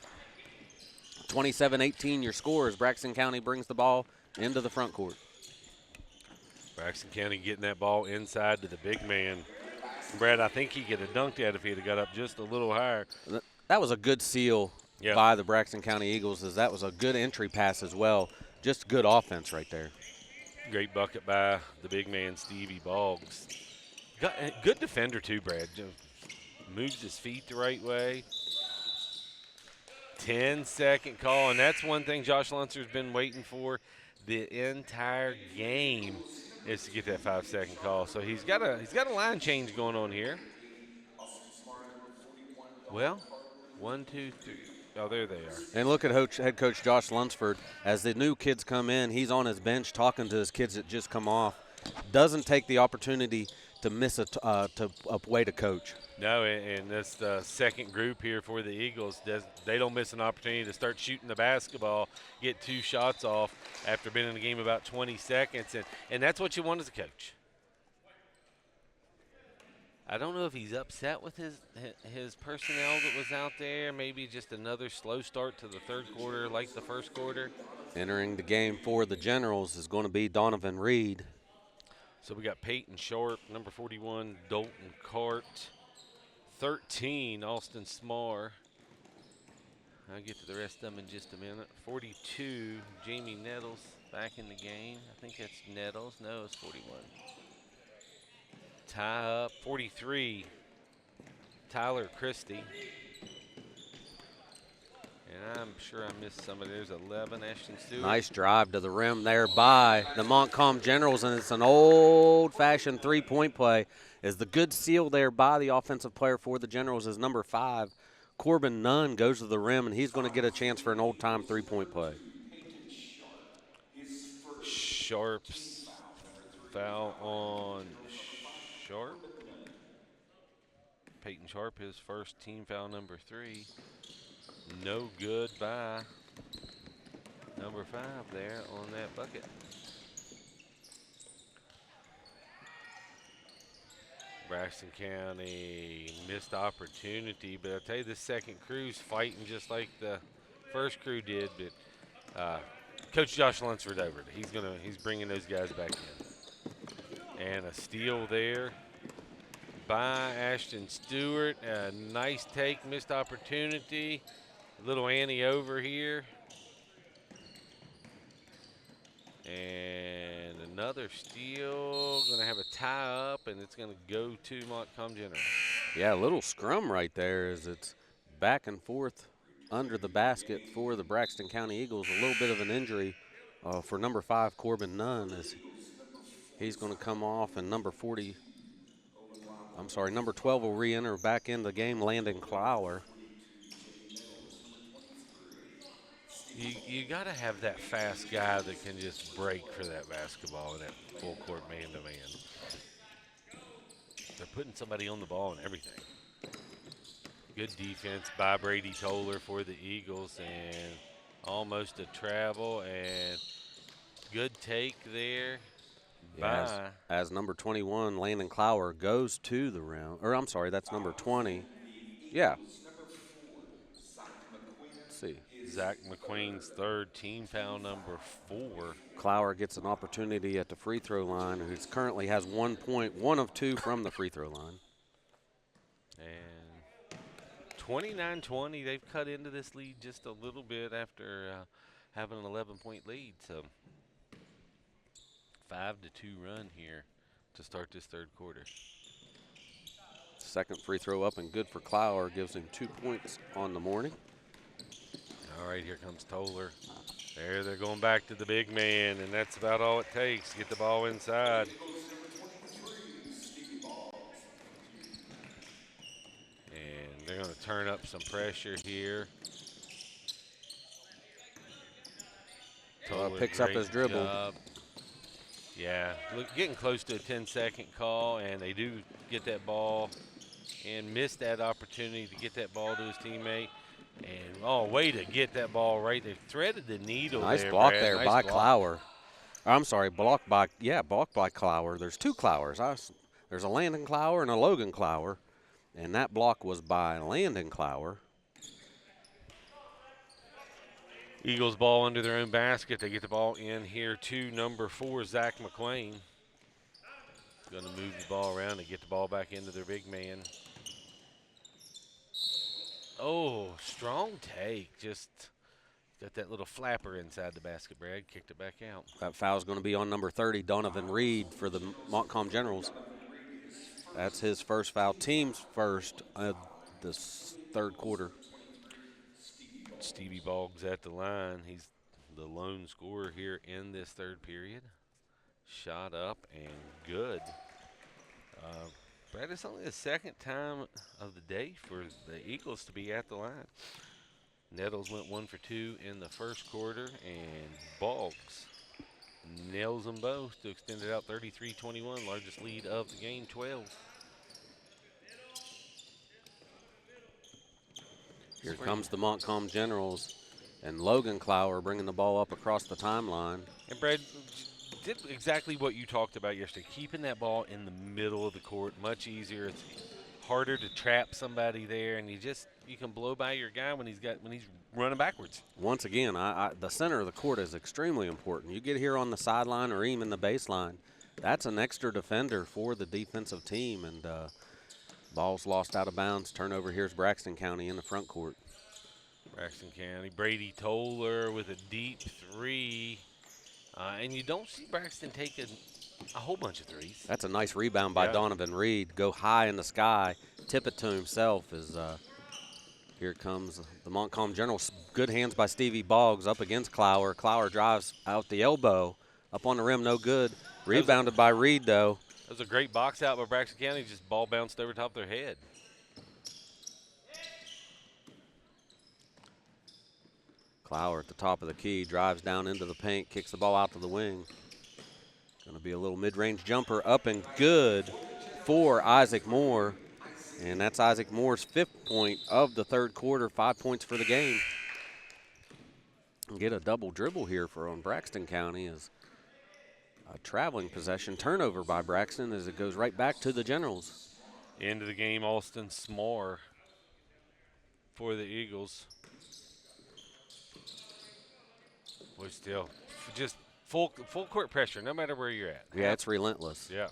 27-18 your score as Braxton County brings the ball into the front court. Braxton County getting that ball inside to the big man. Brad, I think he could have dunked at if he had got up just a little higher. That was a good seal by the Braxton County Eagles, as that was a good entry pass as well. Just good offense right there. Great bucket by the big man, Stevie Boggs. Good defender too, Brad. Moves his feet the right way. 10-second call, and that's one thing Josh Lunster's been waiting for the entire game is to get that 5-second call. So he's got a line change going on here. Well, 1, 2, 3. Oh, there they are. And look at head coach Josh Lunsford. As the new kids come in, he's on his bench talking to his kids that just come off. Doesn't take the opportunity to miss a way to coach. No, and that's the second group here for the Eagles. They don't miss an opportunity to start shooting the basketball, get 2 shots off after being in the game about 20 seconds, and that's what you want as a coach. I don't know if he's upset with his personnel that was out there. Maybe just another slow start to the third quarter like the first quarter. Entering the game for the Generals is going to be Donovan Reed. So we got Peyton Sharp, number 41, Dalton Cart, 13, Austin Smar. I'll get to the rest of them in just a minute. 42, Jamie Nettles back in the game. I think that's Nettles. No, it's 41. tie up. 43, Tyler Christie. And I'm sure I missed somebody. There's 11, Ashton Stewart. Nice drive to the rim there by the Montcalm Generals, and it's an old-fashioned three-point play. Is the good seal there by the offensive player for the Generals is number 5. Corbin Nunn goes to the rim, and he's going to get a chance for an old-time three-point play. Sharp's foul on Sharp. Peyton Sharp, his first team foul, number 3. No good by number 5 there on that bucket. Braxton County missed opportunity, but I tell you, this second crew's fighting just like the first crew did. But Coach Josh Lunsford over it. He's bringing those guys back in. And a steal there by Ashton Stewart. A nice take, missed opportunity. Little Annie over here. And another steal. Going to have a tie up, and it's going to go to Montcalm General. Yeah, a little scrum right there as it's back and forth under the basket for the Braxton County Eagles. A little bit of an injury for number 5, Corbin Nunn, as he's going to come off, and number 12 will re-enter back in the game, Landon Clower. You got to have that fast guy that can just break for that basketball in that full court man-to-man. They're putting somebody on the ball and everything. Good defense by Brady Toller for the Eagles, and almost a travel, and good take there. Yeah, as number 21, Landon Clower, goes to the rim. Or I'm sorry, that's number 20. Yeah. Let's see. Zach McQueen's third team foul, number 4. Clower gets an opportunity at the free throw line, who currently has 1 point, 1 of 2 from the free throw line. And 29-20, they've cut into this lead just a little bit after having an 11-point lead. So 5-2 run here to start this third quarter. Second free throw up and good for Clower, gives him 2 points on the morning. All right, here comes Toller. There, they're going back to the big man, and that's about all it takes to get the ball inside. And they're going to turn up some pressure here. Toller Picks up his dribble. Job. Yeah, look, getting close to a 10-second call, and they do get that ball and miss that opportunity to get that ball to his teammate. And, way to get that ball right there. Threaded the needle nice there, block Brad. there nice by block. Clower. I'm sorry, blocked by Clower. There's 2 Clowers. There's a Landon Clower and a Logan Clower, and that block was by Landon Clower. Eagles ball under their own basket. They get the ball in here to number 4, Zach McQueen. Going to move the ball around and get the ball back into their big man. Oh, strong take. Just got that little flapper inside the basket, Brad. Kicked it back out. That foul's going to be on number 30, Donovan Reed, for the Montcalm Generals. That's his first foul, team's first this third quarter. Stevie Boggs at the line. He's the lone scorer here in this third period. Shot up and good. Brad, it's only the second time of the day for the Eagles to be at the line. Nettles went 1 for 2 in the first quarter, and Boggs nails them both to extend it out 33-21, largest lead of the game, 12. Here comes the Montcalm Generals, and Logan Clower bringing the ball up across the timeline. And Brad did exactly what you talked about yesterday, keeping that ball in the middle of the court, much easier. It's harder to trap somebody there, and you can blow by your guy when he's running backwards. Once again, the center of the court is extremely important. You get here on the sideline or even the baseline, that's an extra defender for the defensive team, and ball's lost out of bounds. Turnover. Here's Braxton County in the front court. Braxton County, Brady Toller with a deep 3. And you don't see Braxton take a whole bunch of threes. That's a nice rebound by Yeah. Donovan Reed. Go high in the sky, tip it to himself as here comes the Montcalm Generals. Good hands by Stevie Boggs up against Clower. Clower drives out the elbow. Up on the rim, no good. Rebounded by Reed, though. That was a great box out by Braxton County. Just ball bounced over top of their head. Clower at the top of the key, drives down into the paint, kicks the ball out to the wing. Going to be a little mid-range jumper up and good for Isaac Moore. And that's Isaac Moore's 5th point of the third quarter, 5 points for the game. And get a double dribble here for on Braxton County as a traveling possession. Turnover by Braxton as it goes right back to the Generals. End of the game, Austin Smar for the Eagles. We're still just full court pressure, no matter where you're at. Yeah, it's relentless. Yeah.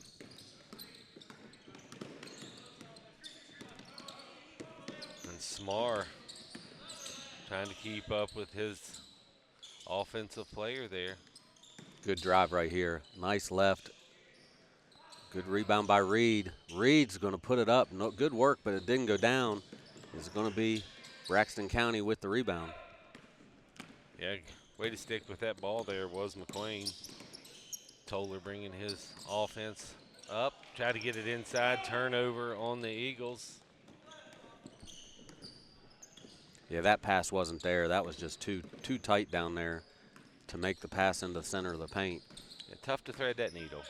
And Smar trying to keep up with his offensive player there. Good drive right here. Nice left. Good rebound by Reed. Reed's going to put it up. No, good work, but it didn't go down. It's going to be Braxton County with the rebound. Yeah, way to stick with that ball there was McQueen. Toller bringing his offense up. Try to get it inside. Turnover on the Eagles. Yeah, that pass wasn't there. That was just too tight down there to make the pass in the center of the paint. Yeah, tough to thread that needle.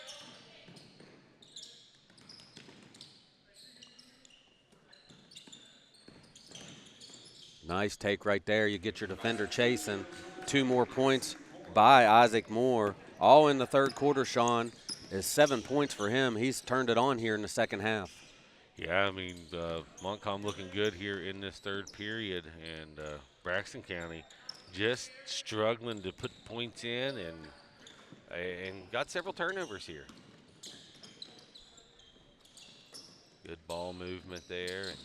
Nice take right there. You get your defender chasing. 2 more points by Isaac Moore. All in the third quarter, Sean, is 7 points for him. He's turned it on here in the second half. Yeah, I mean, Montcalm looking good here in this third period, and Braxton County just struggling to put points in and got several turnovers here. Good ball movement there. And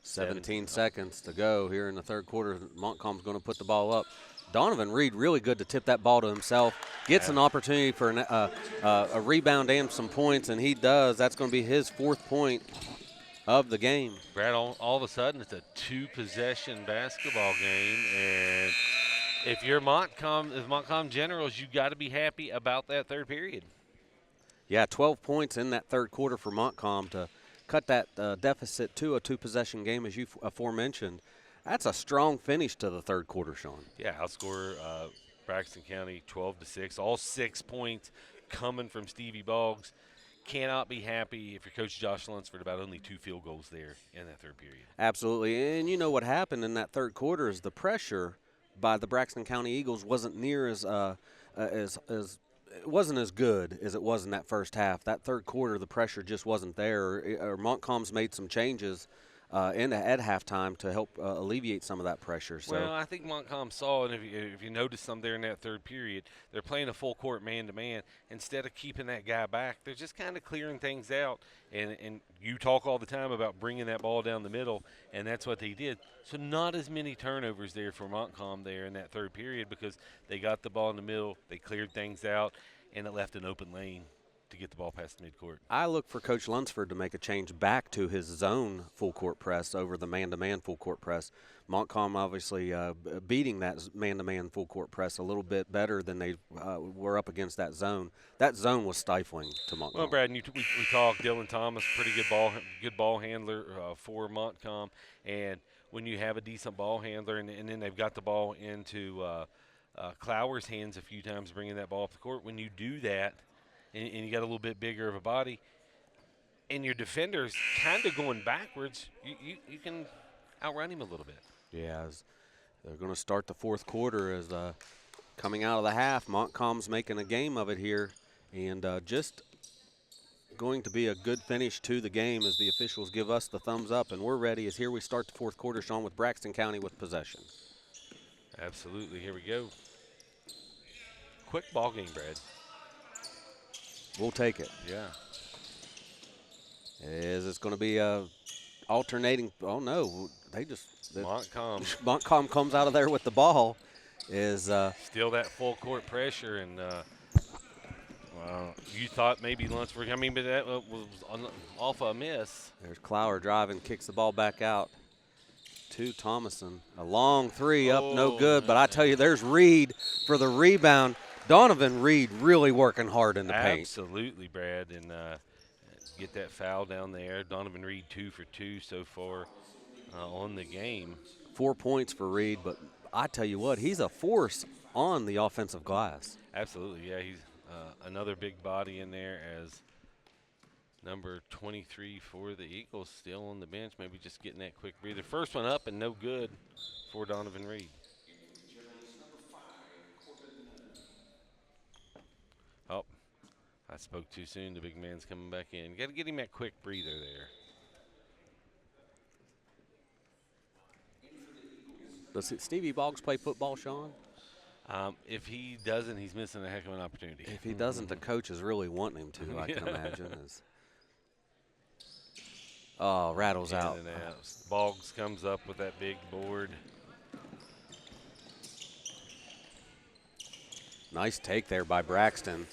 17 seconds to go here in the third quarter. Montcalm's going to put the ball up. Donovan Reed really good to tip that ball to himself. Gets an opportunity for a rebound and some points, and he does. That's going to be his 4th point of the game. Brad, all of a sudden, it's a 2-possession basketball game, and if you're Montcalm Generals, you got to be happy about that third period. Yeah, 12 points in that third quarter for Montcalm to cut that deficit to a 2-possession game, as you aforementioned. That's a strong finish to the third quarter, Sean. Yeah, outscore Braxton County 12-6. All 6 points coming from Stevie Boggs. Cannot be happy if you're Coach Josh Lunsford about only 2 field goals there in that third period. Absolutely, and you know what happened in that third quarter is the pressure by the Braxton County Eagles wasn't near as it wasn't as good as it was in that first half. That third quarter, the pressure just wasn't there. Or Montcalm's made some changes at halftime to help alleviate some of that pressure. So. Well, I think Montcalm saw, and if you notice some there in that third period, they're playing a full court man-to-man. Instead of keeping that guy back, they're just kind of clearing things out. And you talk all the time about bringing that ball down the middle, and that's what they did. So not as many turnovers there for Montcalm there in that third period because they got the ball in the middle, they cleared things out, and it left an open lane to get the ball past midcourt. I look for Coach Lunsford to make a change back to his zone full court press over the man-to-man full court press. Montcalm obviously beating that man-to-man full court press a little bit better than they were up against that zone. That zone was stifling to Montcalm. Well, Brad, we talked Dylan Thomas, pretty good ball handler for Montcalm, and when you have a decent ball handler and then they've got the ball into Clower's hands a few times, bringing that ball up the court, when you do that, and you got a little bit bigger of a body, and your defender's kind of going backwards, you can outrun him a little bit. Yeah, they're going to start the fourth quarter as coming out of the half. Montcalm's making a game of it here, and just going to be a good finish to the game as the officials give us the thumbs up, and we're ready as here we start the fourth quarter, Sean, with Braxton County with possession. Absolutely. Here we go. Quick ball game, Brad. We'll take it. Yeah. Is it's going to be alternating? Oh no, Montcalm comes out of there with the ball. Is still that full court pressure, and You thought maybe Lunsford coming, but that was off a miss. There's Clower driving, kicks the ball back out to Thomason. A long three up, no good. But I tell you, there's Reed for the rebound. Donovan Reed really working hard in the paint. Absolutely, Brad, and get that foul down there. Donovan Reed 2 for 2 so far on the game. 4 points for Reed, but I tell you what, he's a force on the offensive glass. Absolutely, yeah. He's another big body in there as number 23 for the Eagles still on the bench, maybe just getting that quick breather. First one up and no good for Donovan Reed. Oh, I spoke too soon. The big man's coming back in. Got to get him that quick breather there. Does Stevie Boggs play football, Sean? If he doesn't, he's missing a heck of an opportunity. If he doesn't, the coach is really wanting him to, I can imagine. Oh, rattles out. Boggs comes up with that big board. Nice take there by Braxton.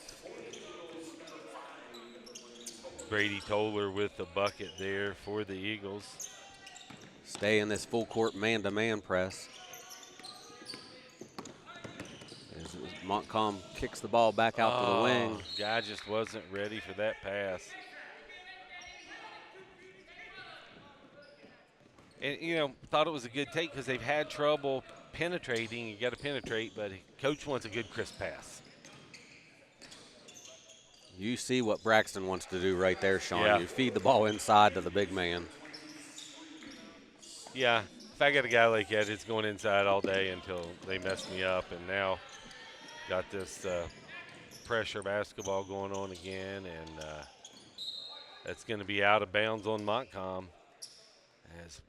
Brady Toller with the bucket there for the Eagles. Stay in this full court man-to-man press. As Montcalm kicks the ball back out to the wing. Guy just wasn't ready for that pass. And, you know, thought it was a good take because they've had trouble penetrating. You got to penetrate, but coach wants a good crisp pass. You see what Braxton wants to do right there, Sean. Yeah. You feed the ball inside to the big man. Yeah, if I got a guy like that, it's going inside all day until they mess me up. And now got this pressure basketball going on again, and that's going to be out of bounds on Montcalm. As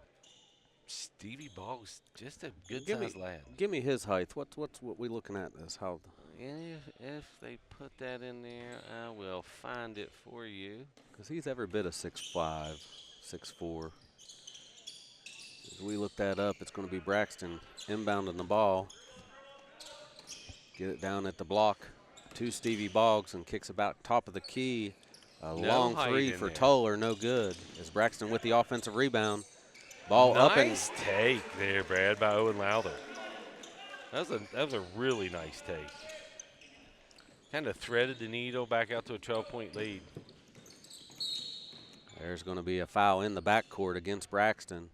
Stevie Boggs, just a good-sized lad. Give me his height. What's what we looking at? This how? If they put that in there, I will find it for you. Because he's every bit of 6'5", 6'4". As we look that up, it's going to be Braxton inbounding the ball. Get it down at the block to Stevie Boggs and kicks about top of the key. A long three for Toller, no good. As Braxton with the offensive rebound. Ball up and nice take there, Brad, by Owen Lowther. That was a really nice take. Kind of threaded the needle back out to a 12-point lead. There's going to be a foul in the backcourt against Braxton.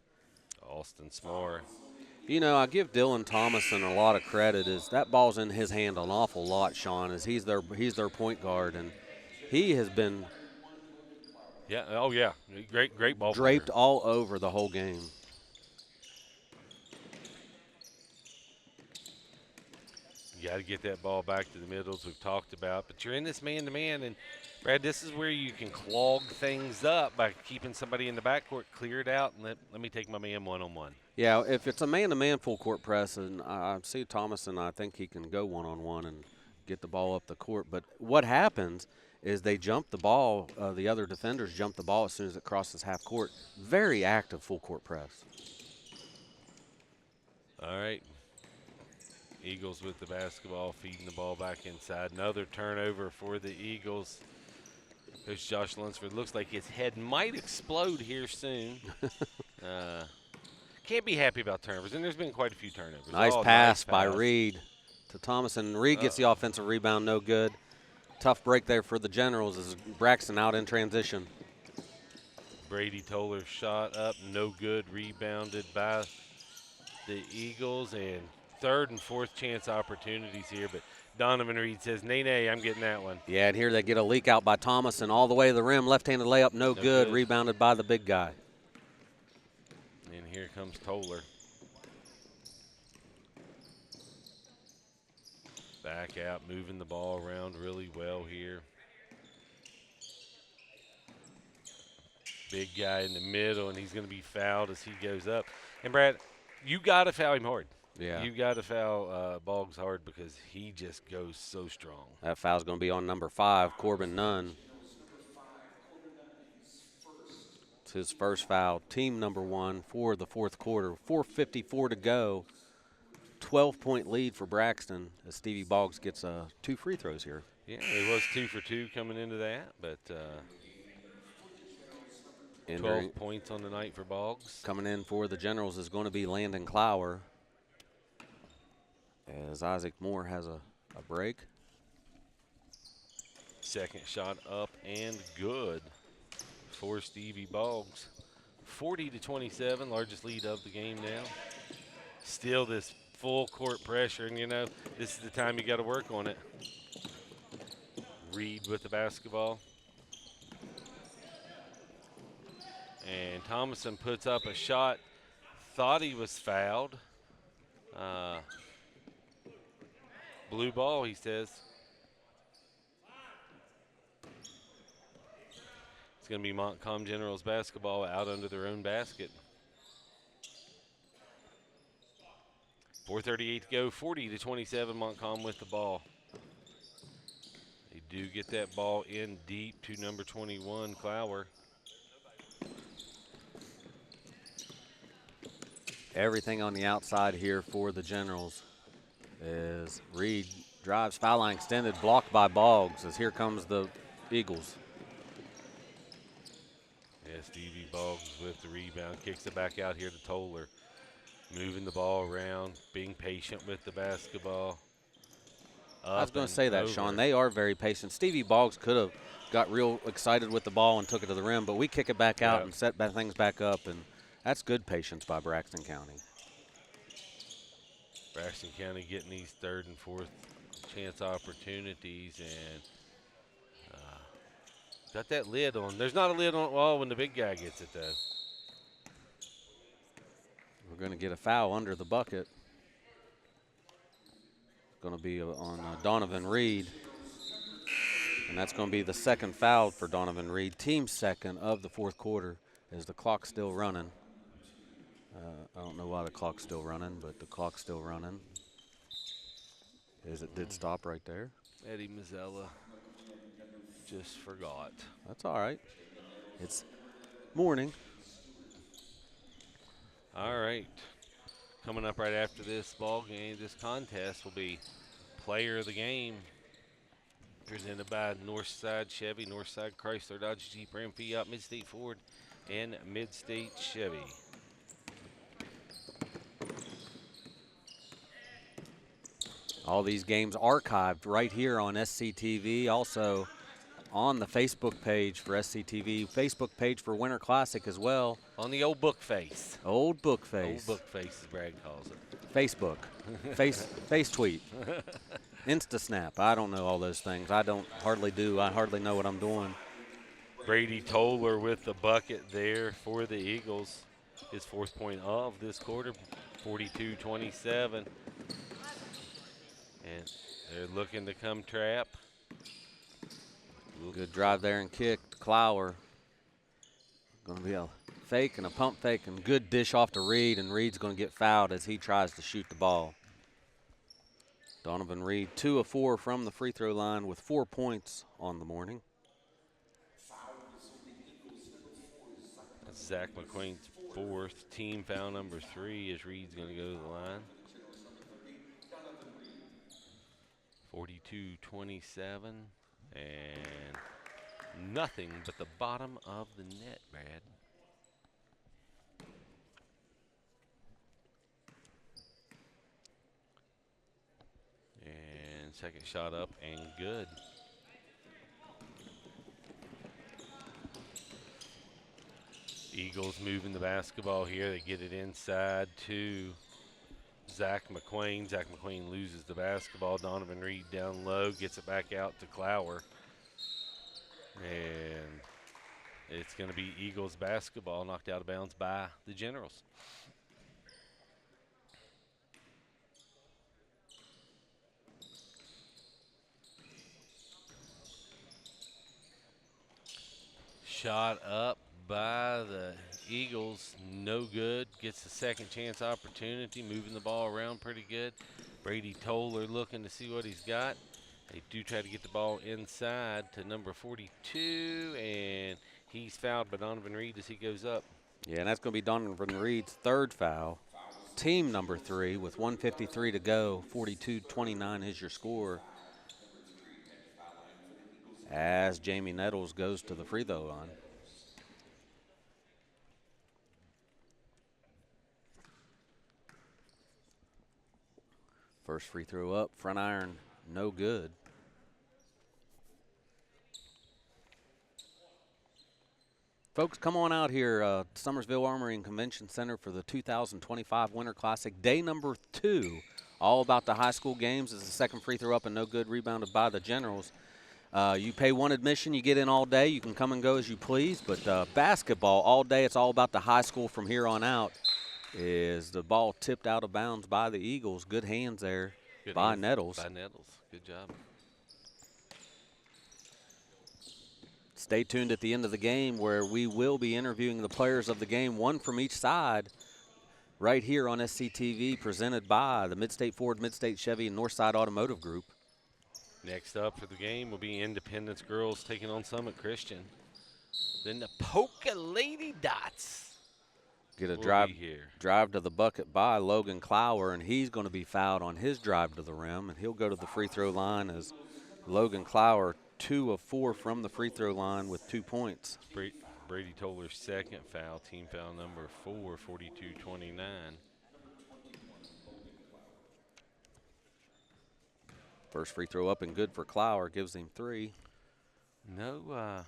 Austin Smart. You know, I give Dylan Thomason a lot of credit. Is that ball's in his hand an awful lot, Sean, as he's their point guard, and he has been great ball draped player. all over the whole game. You got to get that ball back to the middles we've talked about, but you're in this man-to-man, and Brad, this is where you can clog things up by keeping somebody in the backcourt, clear it out, and let me take my man one-on-one. Yeah, if it's a man-to-man full court press, and I see Thomason, I think he can go one-on-one and get the ball up the court. But what happens is they jump the ball, the other defenders jump the ball as soon as it crosses half court. Very active full court press. All right. Eagles with the basketball, feeding the ball back inside. Another turnover for the Eagles. Coach Josh Lunsford looks like his head might explode here soon. Can't be happy about turnovers, and there's been quite a few turnovers. Nice pass by Reed to Thomason. Reed gets the offensive rebound, no good. Tough break there for the Generals as Braxton out in transition. Brady Toller shot up, no good, rebounded by the Eagles, and third and fourth chance opportunities here, but Donovan Reed says, nay, I'm getting that one. Yeah, and here they get a leak out by Thomason all the way to the rim. Left-handed layup, no good. Rebounded by the big guy. And here comes Toller. Back out, moving the ball around really well here. Big guy in the middle, and he's going to be fouled as he goes up. And, Brad, you got to foul him hard. Yeah. You got to foul Boggs hard because he just goes so strong. That foul's going to be on number 5, Corbin Nunn. It's his first foul, team number 1 for the fourth quarter. 4:54 to go. 12-point lead for Braxton as Stevie Boggs gets 2 free throws here. Yeah, it was 2 for 2 coming into that, but 12 points on the night for Boggs. Coming in for the Generals is going to be Landon Clower as Isaac Moore has a break. Second shot up and good for Stevie Boggs. 40-27, largest lead of the game now. Still this full court pressure, and this is the time you got to work on it. Reed with the basketball. And Thomason puts up a shot. Thought he was fouled. Blue ball, he says. It's going to be Montcalm Generals basketball out under their own basket. 4:38 to go, 40-27, Montcalm with the ball. They do get that ball in deep to number 21, Clower. Everything on the outside here for the Generals as Reed drives, foul line extended, blocked by Boggs as here comes the Eagles. Yeah, Stevie Boggs with the rebound, kicks it back out here to Toller. Moving the ball around, being patient with the basketball. I was going to say that, Sean. They are very patient. Stevie Boggs could have got real excited with the ball and took it to the rim, but we kick it back out and set things back up, and that's good patience by Braxton County. Braxton County getting these third and fourth chance opportunities and got that lid on. There's not a lid on it all when the big guy gets it, though. We're going to get a foul under the bucket. It's going to be on Donovan Reed. And that's going to be the second foul for Donovan Reed. Team second of the fourth quarter as the clock's still running. I don't know why the clock's still running, but the clock's still running. As it did stop right there. Eddie Mazzella just forgot. That's all right. It's morning. All right. Coming up right after this ball game, this contest will be Player of the Game, presented by Northside Chevy, Northside Chrysler, Dodge, Jeep, Ram, Fiat, Midstate Ford, and Midstate Chevy. All these games archived right here on SCTV. Also on the Facebook page for SCTV, Facebook page for Winter Classic as well. On the old book face. Old book face. Old book face, as Brad calls it. Facebook. face tweet. Insta snap. I don't know all those things. I hardly know what I'm doing. Brady Toller with the bucket there for the Eagles. His fourth point of this quarter, 42-27. And they're looking to come trap. Good drive there and kick to Clower. Going to be a fake and a pump fake and good dish off to Reed, and Reed's going to get fouled as he tries to shoot the ball. Donovan Reed, 2 of 4 from the free throw line with 4 points on the morning. That's Zach McQuain's fourth. Team foul number 3 as Reed's going to go to the line. 42-27, and nothing but the bottom of the net, Brad. And second shot up and good. Eagles moving the basketball here. They get it inside to Zach McQuain. Zach McQuain loses the basketball. Donovan Reed down low, gets it back out to Clower. And it's going to be Eagles basketball, knocked out of bounds by the Generals. Shot up by the Eagles, no good. Gets the second chance opportunity, moving the ball around pretty good. Brady Toller looking to see what he's got. They do try to get the ball inside to number 42, and he's fouled by Donovan Reed as he goes up. Yeah, and that's going to be Donovan Reed's third foul. team number 3 with 1:53 to go. 42-29 is your score. As Jamie Nettles goes to the free throw line. First free throw up, front iron, no good. Folks, come on out here, Summersville Armory and Convention Center for the 2025 Winter Classic, day number 2. All about the high school games. Is the second free throw up and no good, rebounded by the Generals. You pay one admission, you get in all day. You can come and go as you please, but basketball all day, it's all about the high school from here on out. Is the ball tipped out of bounds by the Eagles. Good hands there by Nettles. By Nettles, good job. Stay tuned at the end of the game where we will be interviewing the players of the game, one from each side, right here on SCTV, presented by the Midstate Ford, Midstate Chevy, and Northside Automotive Group. Next up for the game will be Independence Girls taking on Summit Christian. Then the Polka Lady Dots. Get a drive to the bucket by Logan Clower, and he's going to be fouled on his drive to the rim, and he'll go to the free throw line as Logan Clower 2 of 4 from the free throw line with 2 points. Brady Toller's second foul, team foul number 4, 42-29. First free throw up and good for Clower, gives him 3. No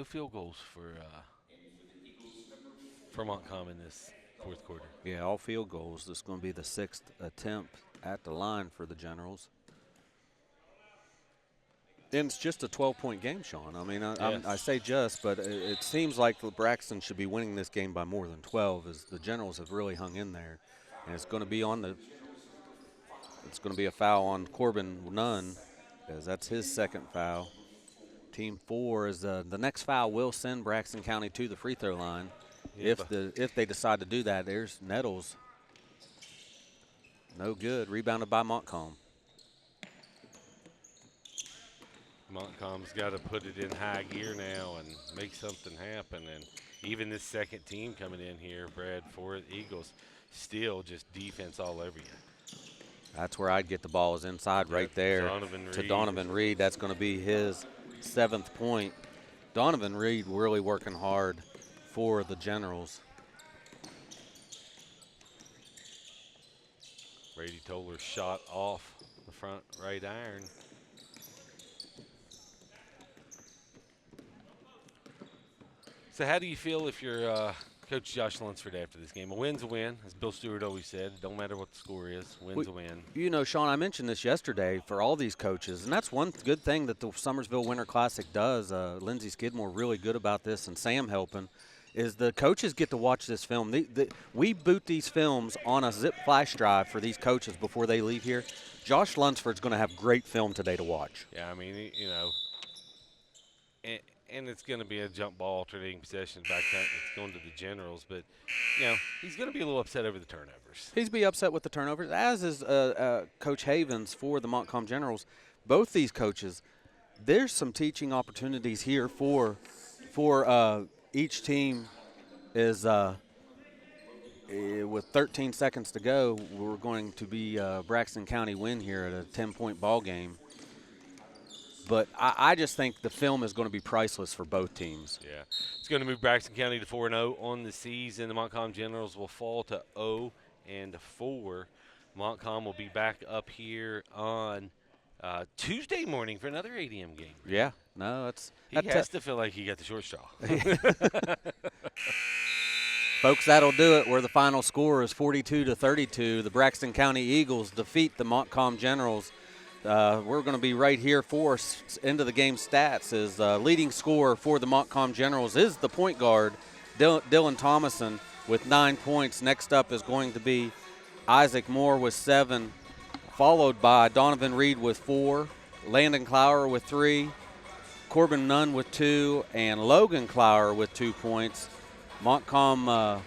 field goals for Montcalm in this fourth quarter. Yeah, all field goals. This is going to be the 6th attempt at the line for the Generals. And it's just a 12-point game, Sean. I mean, I say just, but it seems like Braxton should be winning this game by more than 12, as the Generals have really hung in there. And it's going to be a foul on Corbin Nunn, as that's his second foul. Team 4 is the next foul will send Braxton County to the free throw line. Yeah, if they decide to do that, there's Nettles. No good. Rebounded by Montcalm. Montcalm's got to put it in high gear now and make something happen. And even this second team coming in here, Brad, for the Eagles, still just defense all over you. That's where I'd get the ball is inside right there to Donovan Reed. That's going to be his 7th point. Donovan Reed really working hard for the Generals. Brady Toller shot off the front right iron. So how do you feel if you're Coach Josh Lunsford after this game? A win's a win, as Bill Stewart always said. Don't matter what the score is, win's a win. You know, Sean, I mentioned this yesterday for all these coaches, and that's one good thing that the Summersville Winter Classic does. Lindsey Skidmore really good about this, and Sam helping, is the coaches get to watch this film. We boot these films on a zip flash drive for these coaches before they leave here. Josh Lunsford's going to have great film today to watch. Yeah, I mean, you know, and it's going to be a jump ball alternating possession back then. It's going to the Generals, but, you know, he's going to be a little upset over the turnovers. He's be upset with the turnovers, as is Coach Havens for the Montcalm Generals. Both these coaches, there's some teaching opportunities here for each team. Is with 13 seconds to go, we're going to be Braxton County win here at a 10-point ball game. But I just think the film is going to be priceless for both teams. Yeah. It's going to move Braxton County to 4-0 on the season. The Montcalm Generals will fall to 0-4. Montcalm will be back up here on Tuesday morning for another 8 a.m. game. Yeah. No, he has to feel like he got the short straw. Folks, that'll do it. Where the final score is 42-32. The Braxton County Eagles defeat the Montcalm Generals. We're going to be right here for end of the game stats. Is leading scorer for the Montcalm Generals is the point guard, Dylan Thomason, with 9 points. Next up is going to be Isaac Moore with 7, followed by Donovan Reed with 4, Landon Clower with 3, Corbin Nunn with 2, and Logan Clower with 2 points. Montcalm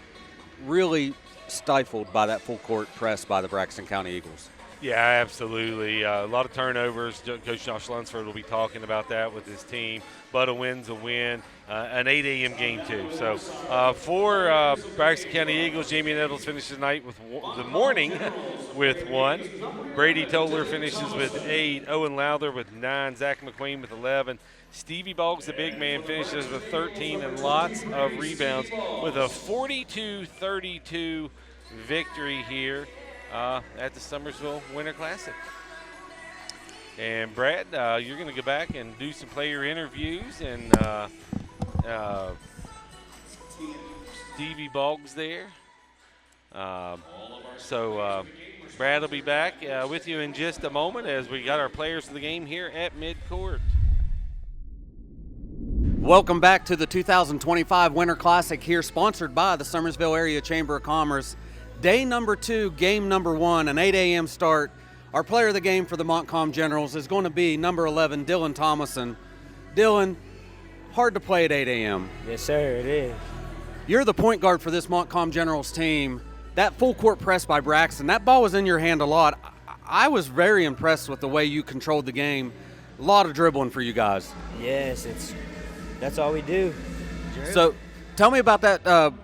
really stifled by that full court press by the Braxton County Eagles. Yeah, absolutely. A lot of turnovers. Coach Josh Lunsford will be talking about that with his team. But a win's a win. An 8 a.m. game, too. So for Braxton County Eagles, Jamie Nettles finishes the morning with 1. Brady Toller finishes with 8. Owen Lowther with 9. Zach McQueen with 11. Stevie Boggs, the big man, finishes with 13 and lots of rebounds with a 42-32 victory here at the Summersville Winter Classic. And Brad, you're going to go back and do some player interviews, and Stevie Boggs there. So Brad will be back with you in just a moment as we got our players of the game here at midcourt. Welcome back to the 2025 Winter Classic here, sponsored by the Summersville Area Chamber of Commerce. Day number 2, game number 1, an 8 a.m. start. Our player of the game for the Montcalm Generals is going to be number 11, Dylan Thomason. Dylan, hard to play at 8 a.m. Yes, sir, it is. You're the point guard for this Montcalm Generals team. That full court press by Braxton, that ball was in your hand a lot. I was very impressed with the way you controlled the game. A lot of dribbling for you guys. Yes, that's all we do. So tell me about that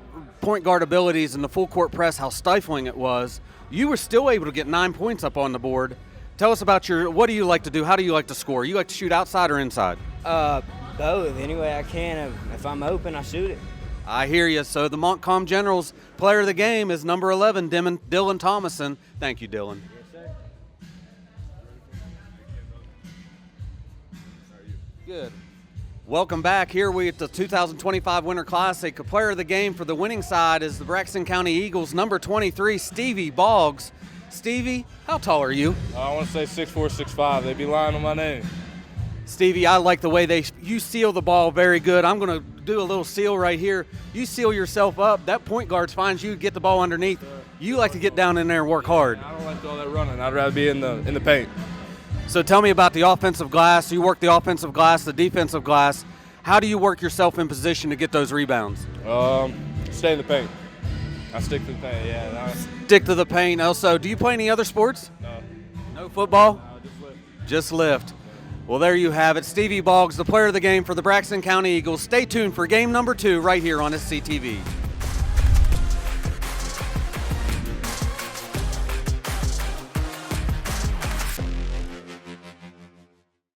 point guard abilities and the full court press, how stifling it was. You were still able to get 9 points up on the board. Tell us about what do you like to do? How do you like to score? You like to shoot outside or inside? Both. Any way I can. If I'm open, I shoot it. I hear you. So the Montcalm Generals player of the game is number 11, Dylan Thomason. Thank you, Dylan. Yes, sir. Good. Welcome back. Here we at the 2025 Winter Classic. The player of the game for the winning side is the Braxton County Eagles, number 23, Stevie Boggs. Stevie, how tall are you? I want to say 6'4", 6'5". They'd be lying on my name. Stevie, I like the way you seal the ball very good. I'm going to do a little seal right here. You seal yourself up. That point guard finds you, get the ball underneath. You like to get down in there and work hard. I don't like all that running. I'd rather be in the paint. So tell me about the offensive glass. You work the offensive glass, the defensive glass. How do you work yourself in position to get those rebounds? Stay in the paint. I stick to the paint, yeah. Stick to the paint. Also, do you play any other sports? No. No football? No, just lift. Just lift. Well, there you have it. Stevie Boggs, the player of the game for the Braxton County Eagles. Stay tuned for game number 2 right here on SCTV.